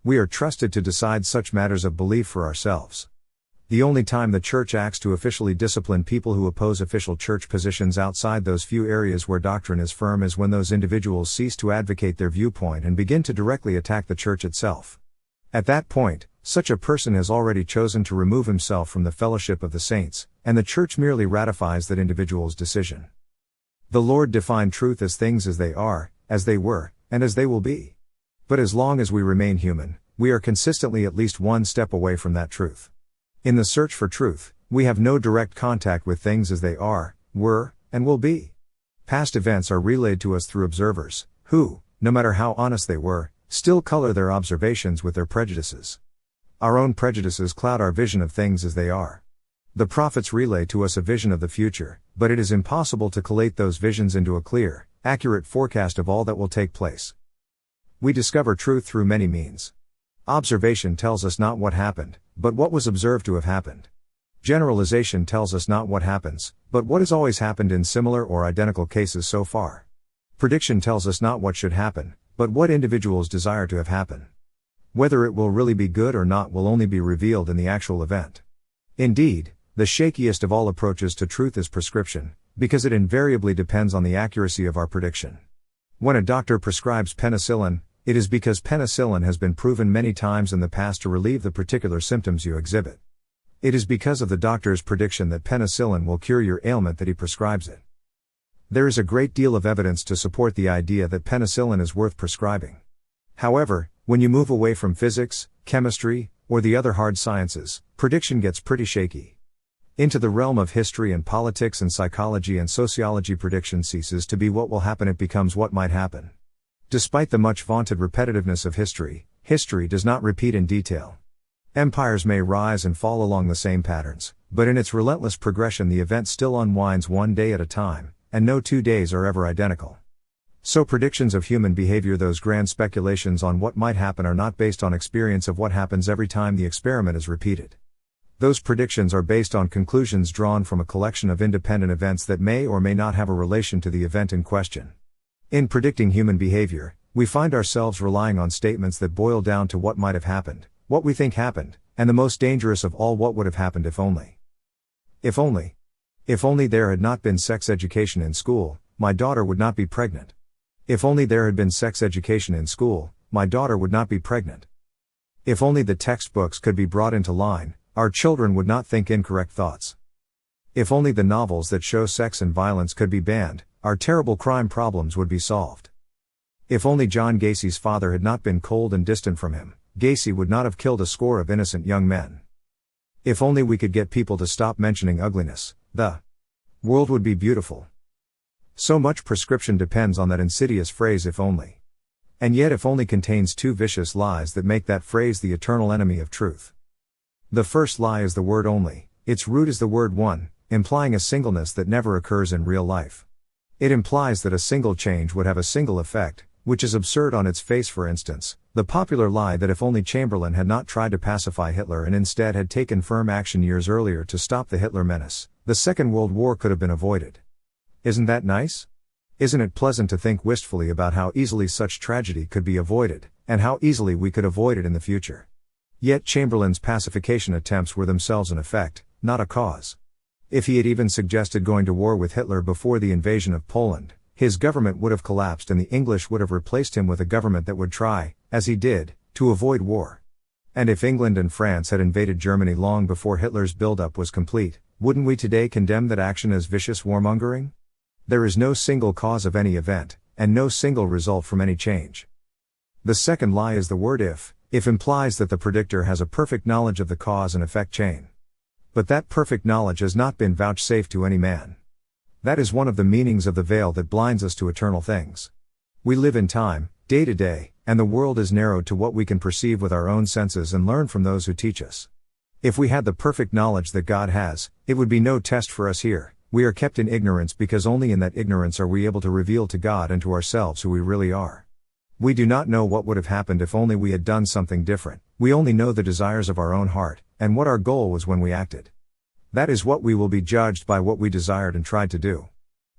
A: We are trusted to decide such matters of belief for ourselves. The only time the church acts to officially discipline people who oppose official church positions outside those few areas where doctrine is firm is when those individuals cease to advocate their viewpoint and begin to directly attack the church itself. At that point, such a person has already chosen to remove himself from the fellowship of the saints, and the Church merely ratifies that individual's decision. The Lord defined truth as things as they are, as they were, and as they will be. But as long as we remain human, we are consistently at least one step away from that truth. In the search for truth, we have no direct contact with things as they are, were, and will be. Past events are relayed to us through observers, who, no matter how honest they were, still color their observations with their prejudices. Our own prejudices cloud our vision of things as they are. The prophets relay to us a vision of the future, but it is impossible to collate those visions into a clear, accurate forecast of all that will take place. We discover truth through many means. Observation tells us not what happened, but what was observed to have happened. Generalization tells us not what happens, but what has always happened in similar or identical cases so far. Prediction tells us not what should happen, but what individuals desire to have happen. Whether it will really be good or not will only be revealed in the actual event. Indeed, the shakiest of all approaches to truth is prescription, because it invariably depends on the accuracy of our prediction. When a doctor prescribes penicillin, it is because penicillin has been proven many times in the past to relieve the particular symptoms you exhibit. It is because of the doctor's prediction that penicillin will cure your ailment that he prescribes it. There is a great deal of evidence to support the idea that penicillin is worth prescribing. However, when you move away from physics, chemistry, or the other hard sciences, prediction gets pretty shaky. Into the realm of history and politics and psychology and sociology, prediction ceases to be what will happen, it becomes what might happen. Despite the much vaunted repetitiveness of history, history does not repeat in detail. Empires may rise and fall along the same patterns, but in its relentless progression the event still unwinds one day at a time, and no 2 days are ever identical. So predictions of human behavior, those grand speculations on what might happen, are not based on experience of what happens every time the experiment is repeated. Those predictions are based on conclusions drawn from a collection of independent events that may or may not have a relation to the event in question. In predicting human behavior, we find ourselves relying on statements that boil down to what might have happened, what we think happened, and the most dangerous of all, what would have happened if only. If only. If only there had not been sex education in school, my daughter would not be pregnant. If only there had been sex education in school, my daughter would not be pregnant. If only the textbooks could be brought into line, our children would not think incorrect thoughts. If only the novels that show sex and violence could be banned, our terrible crime problems would be solved. If only John Gacy's father had not been cold and distant from him, Gacy would not have killed a score of innocent young men. If only we could get people to stop mentioning ugliness, the world would be beautiful. So much prescription depends on that insidious phrase, if only. And yet if only contains two vicious lies that make that phrase the eternal enemy of truth. The first lie is the word only, its root is the word one, implying a singleness that never occurs in real life. It implies that a single change would have a single effect, which is absurd on its face. For instance, the popular lie that if only Chamberlain had not tried to pacify Hitler and instead had taken firm action years earlier to stop the Hitler menace, the Second World War could have been avoided. Isn't that nice? Isn't it pleasant to think wistfully about how easily such tragedy could be avoided, and how easily we could avoid it in the future? Yet Chamberlain's pacification attempts were themselves an effect, not a cause. If he had even suggested going to war with Hitler before the invasion of Poland, his government would have collapsed and the English would have replaced him with a government that would try, as he did, to avoid war. And if England and France had invaded Germany long before Hitler's buildup was complete, wouldn't we today condemn that action as vicious warmongering? There is no single cause of any event, and no single result from any change. The second lie is the word if implies that the predictor has a perfect knowledge of the cause and effect chain. But that perfect knowledge has not been vouchsafed to any man. That is one of the meanings of the veil that blinds us to eternal things. We live in time, day to day, and the world is narrowed to what we can perceive with our own senses and learn from those who teach us. If we had the perfect knowledge that God has, it would be no test for us here. We are kept in ignorance because only in that ignorance are we able to reveal to God and to ourselves who we really are. We do not know what would have happened if only we had done something different. We only know the desires of our own heart, and what our goal was when we acted. That is what we will be judged by, what we desired and tried to do.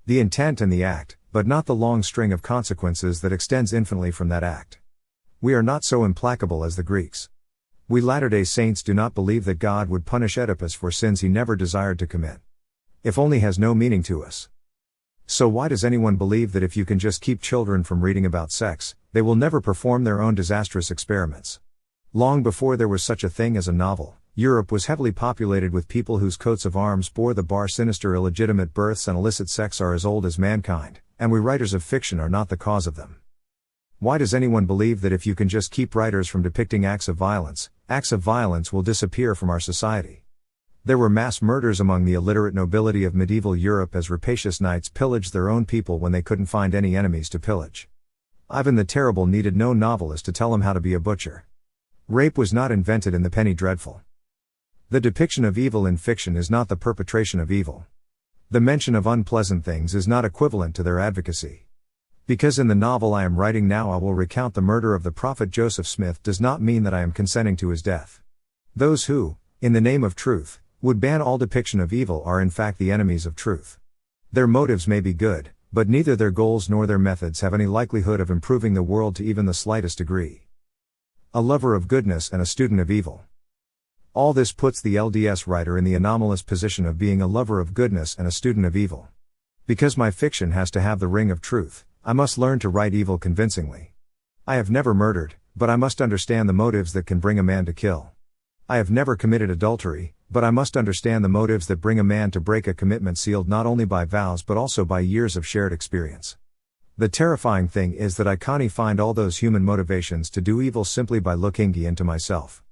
A: The intent and the act, but not the long string of consequences that extends infinitely from that act. We are not so implacable as the Greeks. We Latter-day Saints do not believe that God would punish Oedipus for sins he never desired to commit. If only has no meaning to us. So why does anyone believe that if you can just keep children from reading about sex, they will never perform their own disastrous experiments? Long before there was such a thing as a novel, Europe was heavily populated with people whose coats of arms bore the bar sinister illegitimate births and illicit sex are as old as mankind, and we writers of fiction are not the cause of them. Why does anyone believe that if you can just keep writers from depicting acts of violence will disappear from our society? There were mass murders among the illiterate nobility of medieval Europe as rapacious knights pillaged their own people when they couldn't find any enemies to pillage. Ivan the Terrible needed no novelist to tell him how to be a butcher. Rape was not invented in the Penny Dreadful. The depiction of evil in fiction is not the perpetration of evil. The mention of unpleasant things is not equivalent to their advocacy. Because in the novel I am writing now I will recount the murder of the prophet Joseph Smith does not mean that I am consenting to his death. Those who, in the name of truth, would ban all depiction of evil are in fact the enemies of truth. Their motives may be good, but neither their goals nor their methods have any likelihood of improving the world to even the slightest degree. A lover of goodness and a student of evil. All this puts the LDS writer in the anomalous position of being a lover of goodness and a student of evil. Because my fiction has to have the ring of truth, I must learn to write evil convincingly. I have never murdered, but I must understand the motives that can bring a man to kill. I have never committed adultery, but I must understand the motives that bring a man to break a commitment sealed not only by vows but also by years of shared experience. The terrifying thing is that I can't find all those human motivations to do evil simply by looking into myself.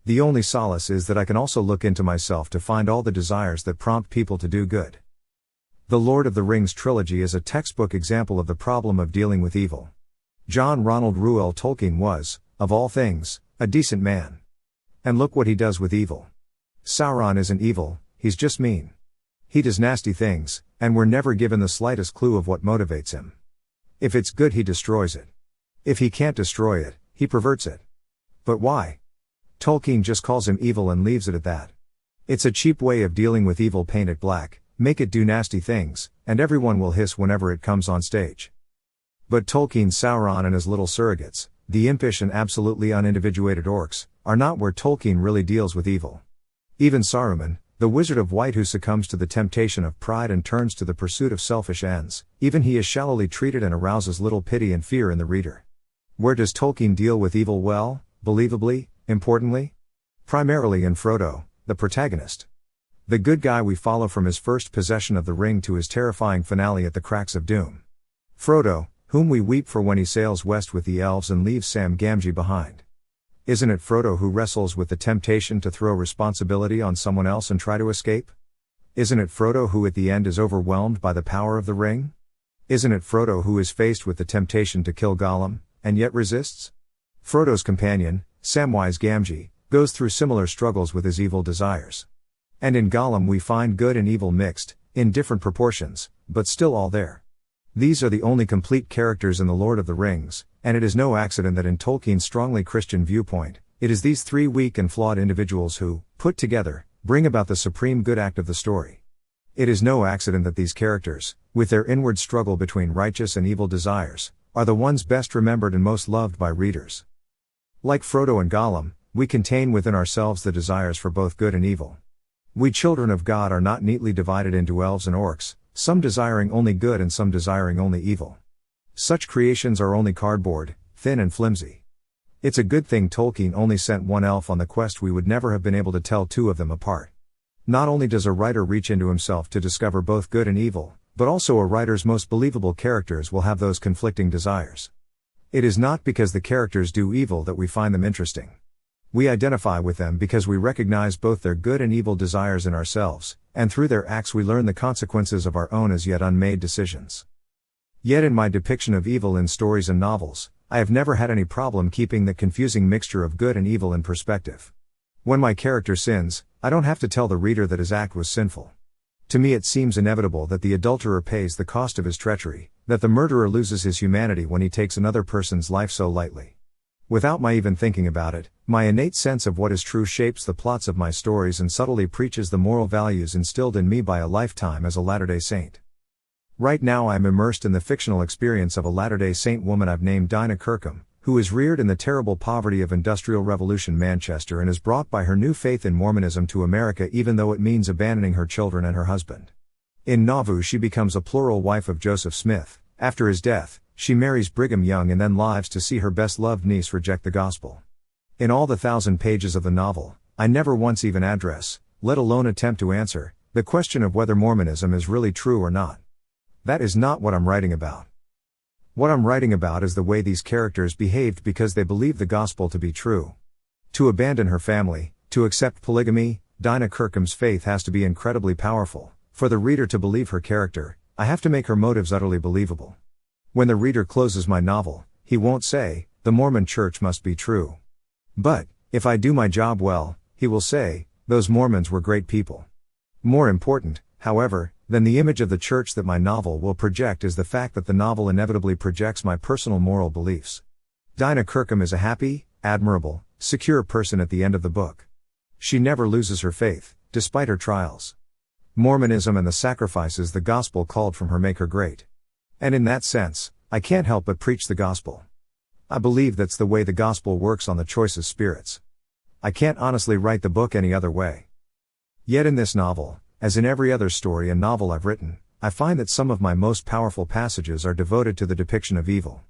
A: The only solace is that I can also look into myself to find all the desires that prompt people to do good. The Lord of the Rings trilogy is a textbook example of the problem of dealing with evil. John Ronald Reuel Tolkien was, of all things, a decent man. And look what he does with evil. Sauron isn't evil, he's just mean. He does nasty things, and we're never given the slightest clue of what motivates him. If it's good he destroys it. If he can't destroy it, he perverts it. But why? Tolkien just calls him evil and leaves it at that. It's a cheap way of dealing with evil. Paint it black, make it do nasty things, and everyone will hiss whenever it comes on stage. But Tolkien's Sauron and his little surrogates, the impish and absolutely unindividuated orcs, are not where Tolkien really deals with evil. Even Saruman, the Wizard of White who succumbs to the temptation of pride and turns to the pursuit of selfish ends, even he is shallowly treated and arouses little pity and fear in the reader. Where does Tolkien deal with evil well, believably, importantly? Primarily in Frodo, the protagonist. The good guy we follow from his first possession of the ring to his terrifying finale at the Cracks of Doom. Frodo, whom we weep for when he sails west with the elves and leaves Sam Gamgee behind. Isn't it Frodo who wrestles with the temptation to throw responsibility on someone else and try to escape? Isn't it Frodo who at the end is overwhelmed by the power of the ring? Isn't it Frodo who is faced with the temptation to kill Gollum, and yet resists? Frodo's companion, Samwise Gamgee, goes through similar struggles with his evil desires. And in Gollum we find good and evil mixed, in different proportions, but still all there. These are the only complete characters in The Lord of the Rings, and it is no accident that in Tolkien's strongly Christian viewpoint, it is these three weak and flawed individuals who, put together, bring about the supreme good act of the story. It is no accident that these characters, with their inward struggle between righteous and evil desires, are the ones best remembered and most loved by readers. Like Frodo and Gollum, we contain within ourselves the desires for both good and evil. We children of God are not neatly divided into elves and orcs, some desiring only good and some desiring only evil. Such creations are only cardboard, thin and flimsy. It's a good thing Tolkien only sent one elf on the quest. We would never have been able to tell two of them apart. Not only does a writer reach into himself to discover both good and evil, but also a writer's most believable characters will have those conflicting desires. It is not because the characters do evil that we find them interesting. We identify with them because we recognize both their good and evil desires in ourselves, and through their acts we learn the consequences of our own as yet unmade decisions. Yet in my depiction of evil in stories and novels, I have never had any problem keeping the confusing mixture of good and evil in perspective. When my character sins, I don't have to tell the reader that his act was sinful. To me it seems inevitable that the adulterer pays the cost of his treachery, that the murderer loses his humanity when he takes another person's life so lightly. Without my even thinking about it, my innate sense of what is true shapes the plots of my stories and subtly preaches the moral values instilled in me by a lifetime as a Latter-day Saint. Right now I am immersed in the fictional experience of a Latter-day Saint woman I've named Dinah Kirkham, who is reared in the terrible poverty of Industrial Revolution Manchester and is brought by her new faith in Mormonism to America even though it means abandoning her children and her husband. In Nauvoo she becomes a plural wife of Joseph Smith. After his death, she marries Brigham Young and then lives to see her best-loved niece reject the gospel. In all the 1,000 pages of the novel, I never once even address, let alone attempt to answer, the question of whether Mormonism is really true or not. That is not what I'm writing about. What I'm writing about is the way these characters behaved because they believed the gospel to be true. To abandon her family, to accept polygamy, Dinah Kirkham's faith has to be incredibly powerful. For the reader to believe her character, I have to make her motives utterly believable. When the reader closes my novel, he won't say, "The Mormon Church must be true." But, if I do my job well, he will say, "Those Mormons were great people." More important, however, than the image of the church that my novel will project is the fact that the novel inevitably projects my personal moral beliefs. Dinah Kirkham is a happy, admirable, secure person at the end of the book. She never loses her faith, despite her trials. Mormonism and the sacrifices the gospel called from her make her great. And in that sense, I can't help but preach the gospel. I believe that's the way the gospel works on the choicest spirits. I can't honestly write the book any other way. Yet in this novel, as in every other story and novel I've written, I find that some of my most powerful passages are devoted to the depiction of evil.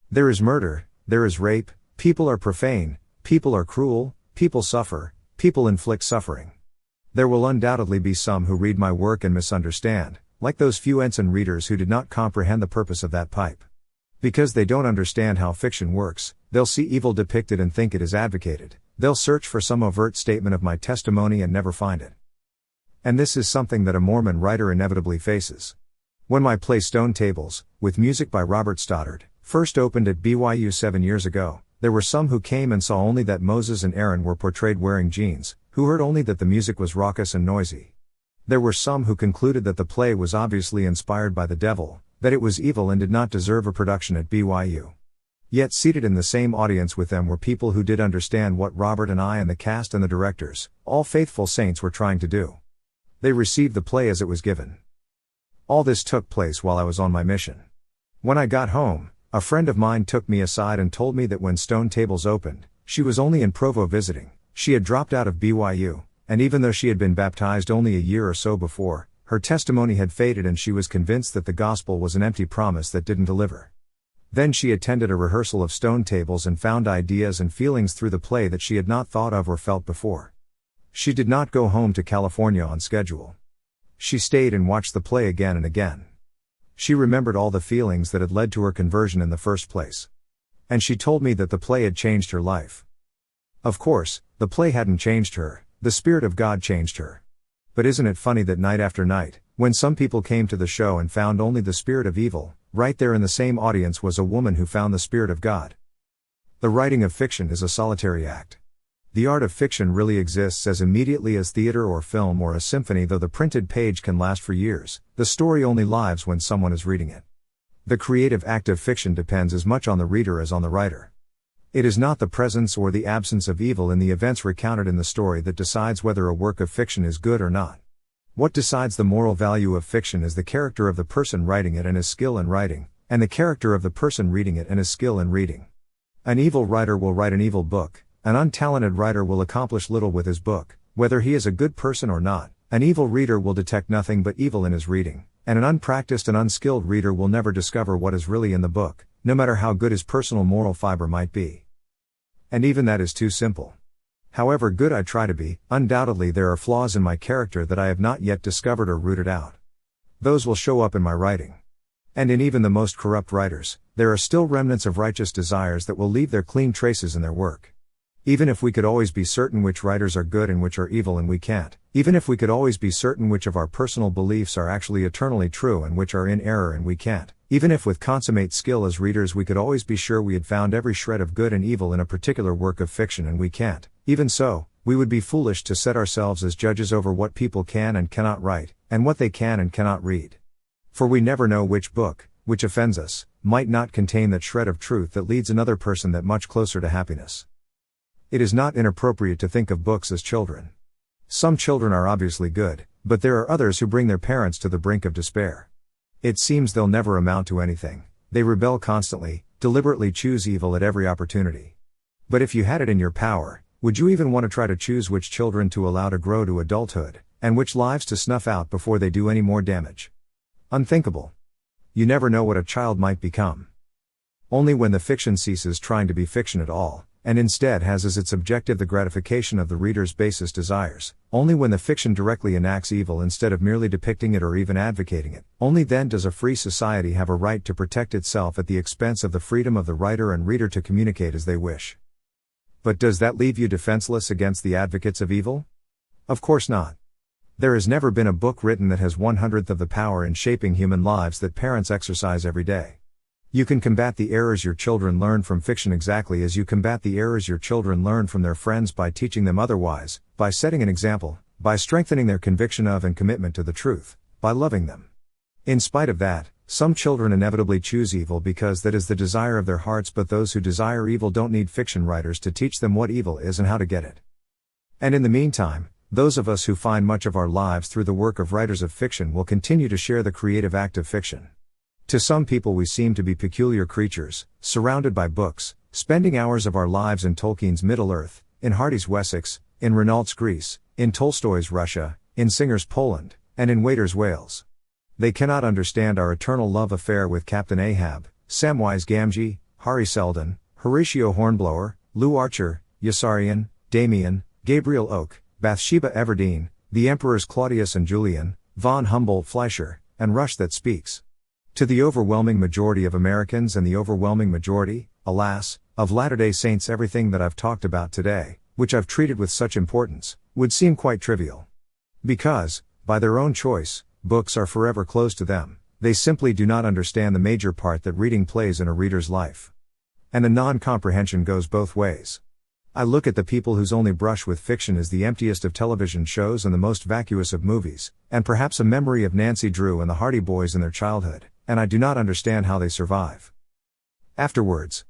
A: There is murder, there is rape, people are profane, people are cruel, people suffer, people inflict suffering. There will undoubtedly be some who read my work and misunderstand, like those few Ensign readers who did not comprehend the purpose of that pipe. Because they don't understand how fiction works, they'll see evil depicted and think it is advocated. They'll search for some overt statement of my testimony and never find it. And this is something that a Mormon writer inevitably faces. When my play Stone Tables, with music by Robert Stoddard, first opened at BYU 7 years ago, there were some who came and saw only that Moses and Aaron were portrayed wearing jeans, who heard only that the music was raucous and noisy. There were some who concluded that the play was obviously inspired by the devil, that it was evil and did not deserve a production at BYU. Yet seated in the same audience with them were people who did understand what Robert and I and the cast and the directors, all faithful saints, were trying to do. They received the play as it was given. All this took place while I was on my mission. When I got home, a friend of mine took me aside and told me that when Stone Tables opened, she was only in Provo visiting. She had dropped out of BYU, and even though she had been baptized only a year or so before, her testimony had faded and she was convinced that the gospel was an empty promise that didn't deliver. Then she attended a rehearsal of Stone Tables and found ideas and feelings through the play that she had not thought of or felt before. She did not go home to California on schedule. She stayed and watched the play again and again. She remembered all the feelings that had led to her conversion in the first place. And she told me that the play had changed her life. Of course, the play hadn't changed her, the Spirit of God changed her. But isn't it funny that night after night, when some people came to the show and found only the spirit of evil, right there in the same audience was a woman who found the Spirit of God. The writing of fiction is a solitary act. The art of fiction really exists as immediately as theater or film or a symphony, though the printed page can last for years, the story only lives when someone is reading it. The creative act of fiction depends as much on the reader as on the writer. It is not the presence or the absence of evil in the events recounted in the story that decides whether a work of fiction is good or not. What decides the moral value of fiction is the character of the person writing it and his skill in writing, and the character of the person reading it and his skill in reading. An evil writer will write an evil book. An untalented writer will accomplish little with his book, whether he is a good person or not. An evil reader will detect nothing but evil in his reading, and an unpracticed and unskilled reader will never discover what is really in the book, no matter how good his personal moral fiber might be. And even that is too simple. However good I try to be, undoubtedly there are flaws in my character that I have not yet discovered or rooted out. Those will show up in my writing. And in even the most corrupt writers, there are still remnants of righteous desires that will leave their clean traces in their work. Even if we could always be certain which writers are good and which are evil, and we can't, even if we could always be certain which of our personal beliefs are actually eternally true and which are in error, and we can't, even if with consummate skill as readers we could always be sure we had found every shred of good and evil in a particular work of fiction, and we can't, even so, we would be foolish to set ourselves as judges over what people can and cannot write, and what they can and cannot read. For we never know which book, which offends us, might not contain that shred of truth that leads another person that much closer to happiness. It is not inappropriate to think of books as children. Some children are obviously good, but there are others who bring their parents to the brink of despair. It seems they'll never amount to anything. They rebel constantly, deliberately choose evil at every opportunity. But if you had it in your power, would you even want to try to choose which children to allow to grow to adulthood, and which lives to snuff out before they do any more damage? Unthinkable. You never know what a child might become. Only when the fiction ceases trying to be fiction at all, and instead has as its objective the gratification of the reader's basest desires. Only when the fiction directly enacts evil instead of merely depicting it or even advocating it, only then does a free society have a right to protect itself at the expense of the freedom of the writer and reader to communicate as they wish. But does that leave you defenseless against the advocates of evil? Of course not. There has never been a book written that has 1/100th of the power in shaping human lives that parents exercise every day. You can combat the errors your children learn from fiction exactly as you combat the errors your children learn from their friends by teaching them otherwise, by setting an example, by strengthening their conviction of and commitment to the truth, by loving them. In spite of that, some children inevitably choose evil because that is the desire of their hearts, but those who desire evil don't need fiction writers to teach them what evil is and how to get it. And in the meantime, those of us who find much of our lives through the work of writers of fiction will continue to share the creative act of fiction. To some people we seem to be peculiar creatures, surrounded by books, spending hours of our lives in Tolkien's Middle-earth, in Hardy's Wessex, in Renault's Greece, in Tolstoy's Russia, in Singer's Poland, and in Waiter's Wales. They cannot understand our eternal love affair with Captain Ahab, Samwise Gamgee, Hari Seldon, Horatio Hornblower, Lou Archer, Yossarian, Damien, Gabriel Oak, Bathsheba Everdeen, the Emperors Claudius and Julian, von Humboldt-Fleischer, and Rush That Speaks. To the overwhelming majority of Americans and the overwhelming majority, alas, of Latter-day Saints, everything that I've talked about today, which I've treated with such importance, would seem quite trivial. Because, by their own choice, books are forever closed to them. They simply do not understand the major part that reading plays in a reader's life. And the non-comprehension goes both ways. I look at the people whose only brush with fiction is the emptiest of television shows and the most vacuous of movies, and perhaps a memory of Nancy Drew and the Hardy Boys in their childhood, and I do not understand how they survive. Afterwards.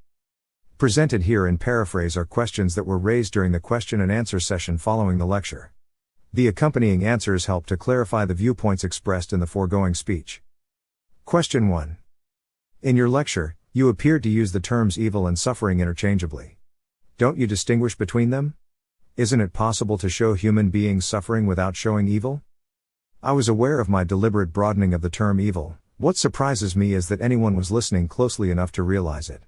A: Presented here in paraphrase are questions that were raised during the question and answer session following the lecture. The accompanying answers help to clarify the viewpoints expressed in the foregoing speech. Question 1. In your lecture, you appeared to use the terms evil and suffering interchangeably. Don't you distinguish between them? Isn't it possible to show human beings suffering without showing evil? I was aware of my deliberate broadening of the term evil. What surprises me is that anyone was listening closely enough to realize it.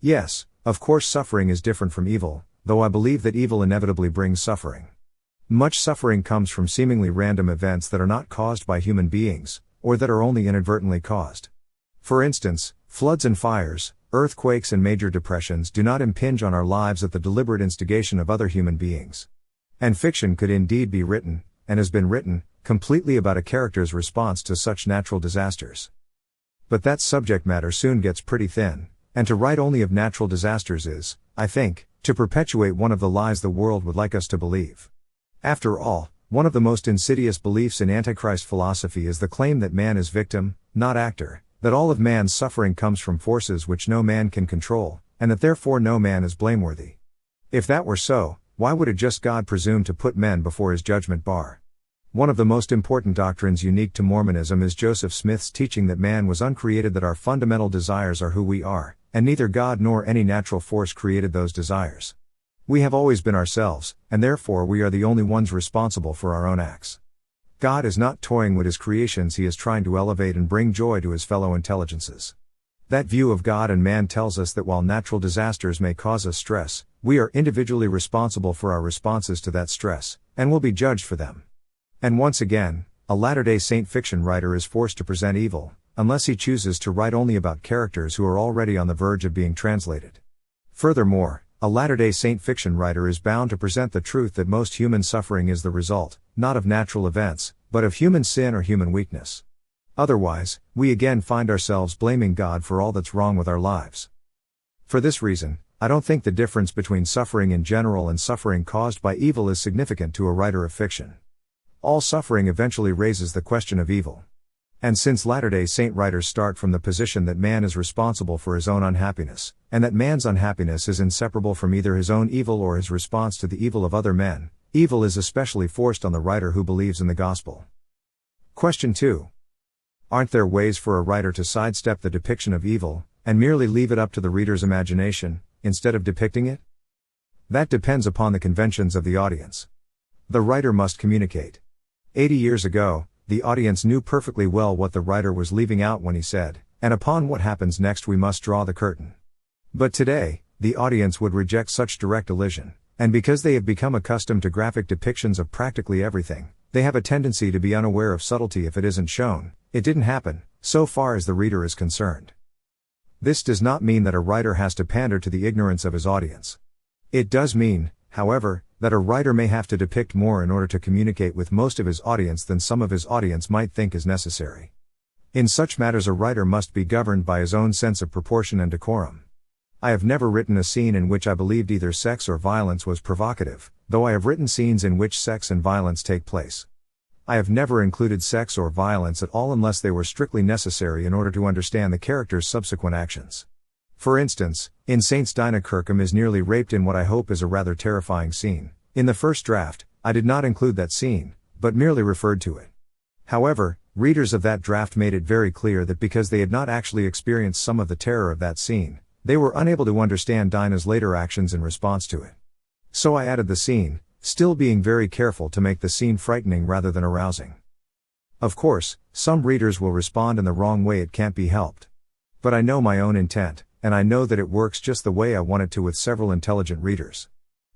A: Yes, of course suffering is different from evil, though I believe that evil inevitably brings suffering. Much suffering comes from seemingly random events that are not caused by human beings, or that are only inadvertently caused. For instance, floods and fires, earthquakes and major depressions do not impinge on our lives at the deliberate instigation of other human beings. And fiction could indeed be written, and has been written, completely about a character's response to such natural disasters. But that subject matter soon gets pretty thin, and to write only of natural disasters is, I think, to perpetuate one of the lies the world would like us to believe. After all, one of the most insidious beliefs in Antichrist philosophy is the claim that man is victim, not actor, that all of man's suffering comes from forces which no man can control, and that therefore no man is blameworthy. If that were so, why would a just God presume to put men before his judgment bar? One of the most important doctrines unique to Mormonism is Joseph Smith's teaching that man was uncreated, that our fundamental desires are who we are, and neither God nor any natural force created those desires. We have always been ourselves, and therefore we are the only ones responsible for our own acts. God is not toying with his creations, he is trying to elevate and bring joy to his fellow intelligences. That view of God and man tells us that while natural disasters may cause us stress, we are individually responsible for our responses to that stress, and will be judged for them. And once again, a Latter-day Saint fiction writer is forced to present evil, unless he chooses to write only about characters who are already on the verge of being translated. Furthermore, a Latter-day Saint fiction writer is bound to present the truth that most human suffering is the result, not of natural events, but of human sin or human weakness. Otherwise, we again find ourselves blaming God for all that's wrong with our lives. For this reason, I don't think the difference between suffering in general and suffering caused by evil is significant to a writer of fiction. All suffering eventually raises the question of evil. And since Latter-day Saint writers start from the position that man is responsible for his own unhappiness, and that man's unhappiness is inseparable from either his own evil or his response to the evil of other men, evil is especially forced on the writer who believes in the gospel. Question 2. Aren't there ways for a writer to sidestep the depiction of evil, and merely leave it up to the reader's imagination, instead of depicting it? That depends upon the conventions of the audience. The writer must communicate. 80 years ago, the audience knew perfectly well what the writer was leaving out when he said, "And upon what happens next we must draw the curtain." But today, the audience would reject such direct elision, and because they have become accustomed to graphic depictions of practically everything, they have a tendency to be unaware of subtlety if it isn't shown. It didn't happen, so far as the reader is concerned. This does not mean that a writer has to pander to the ignorance of his audience. It does mean, however, that a writer may have to depict more in order to communicate with most of his audience than some of his audience might think is necessary. In such matters, a writer must be governed by his own sense of proportion and decorum. I have never written a scene in which I believed either sex or violence was provocative, though I have written scenes in which sex and violence take place. I have never included sex or violence at all unless they were strictly necessary in order to understand the character's subsequent actions. For instance, in Saints Dinah Kirkham is nearly raped in what I hope is a rather terrifying scene. In the first draft, I did not include that scene, but merely referred to it. However, readers of that draft made it very clear that because they had not actually experienced some of the terror of that scene, they were unable to understand Dinah's later actions in response to it. So I added the scene, still being very careful to make the scene frightening rather than arousing. Of course, some readers will respond in the wrong way, it can't be helped. But I know my own intent, and I know that it works just the way I want it to with several intelligent readers.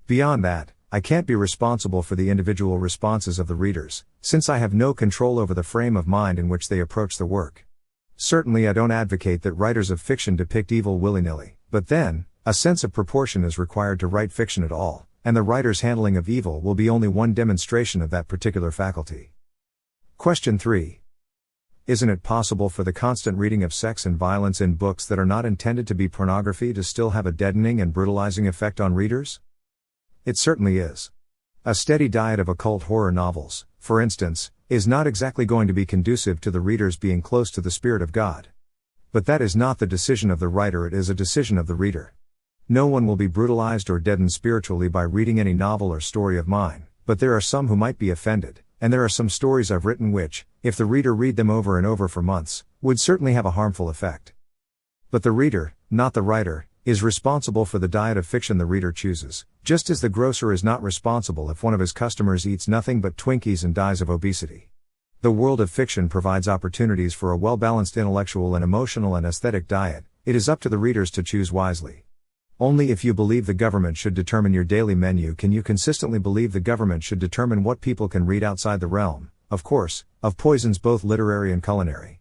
A: Beyond that, I can't be responsible for the individual responses of the readers, since I have no control over the frame of mind in which they approach the work. Certainly I don't advocate that writers of fiction depict evil willy-nilly, but then, a sense of proportion is required to write fiction at all, and the writer's handling of evil will be only one demonstration of that particular faculty. Question 3. Isn't it possible for the constant reading of sex and violence in books that are not intended to be pornography to still have a deadening and brutalizing effect on readers? It certainly is. A steady diet of occult horror novels, for instance, is not exactly going to be conducive to the readers being close to the Spirit of God. But that is not the decision of the writer, it is a decision of the reader. No one will be brutalized or deadened spiritually by reading any novel or story of mine, but there are some who might be offended, and there are some stories I've written which, if the reader read them over and over for months, would certainly have a harmful effect. But the reader, not the writer, is responsible for the diet of fiction the reader chooses, just as the grocer is not responsible if one of his customers eats nothing but Twinkies and dies of obesity. The world of fiction provides opportunities for a well-balanced intellectual and emotional and aesthetic diet. It is up to the readers to choose wisely. Only if you believe the government should determine your daily menu can you consistently believe the government should determine what people can read outside the realm, of course, of poisons both literary and culinary.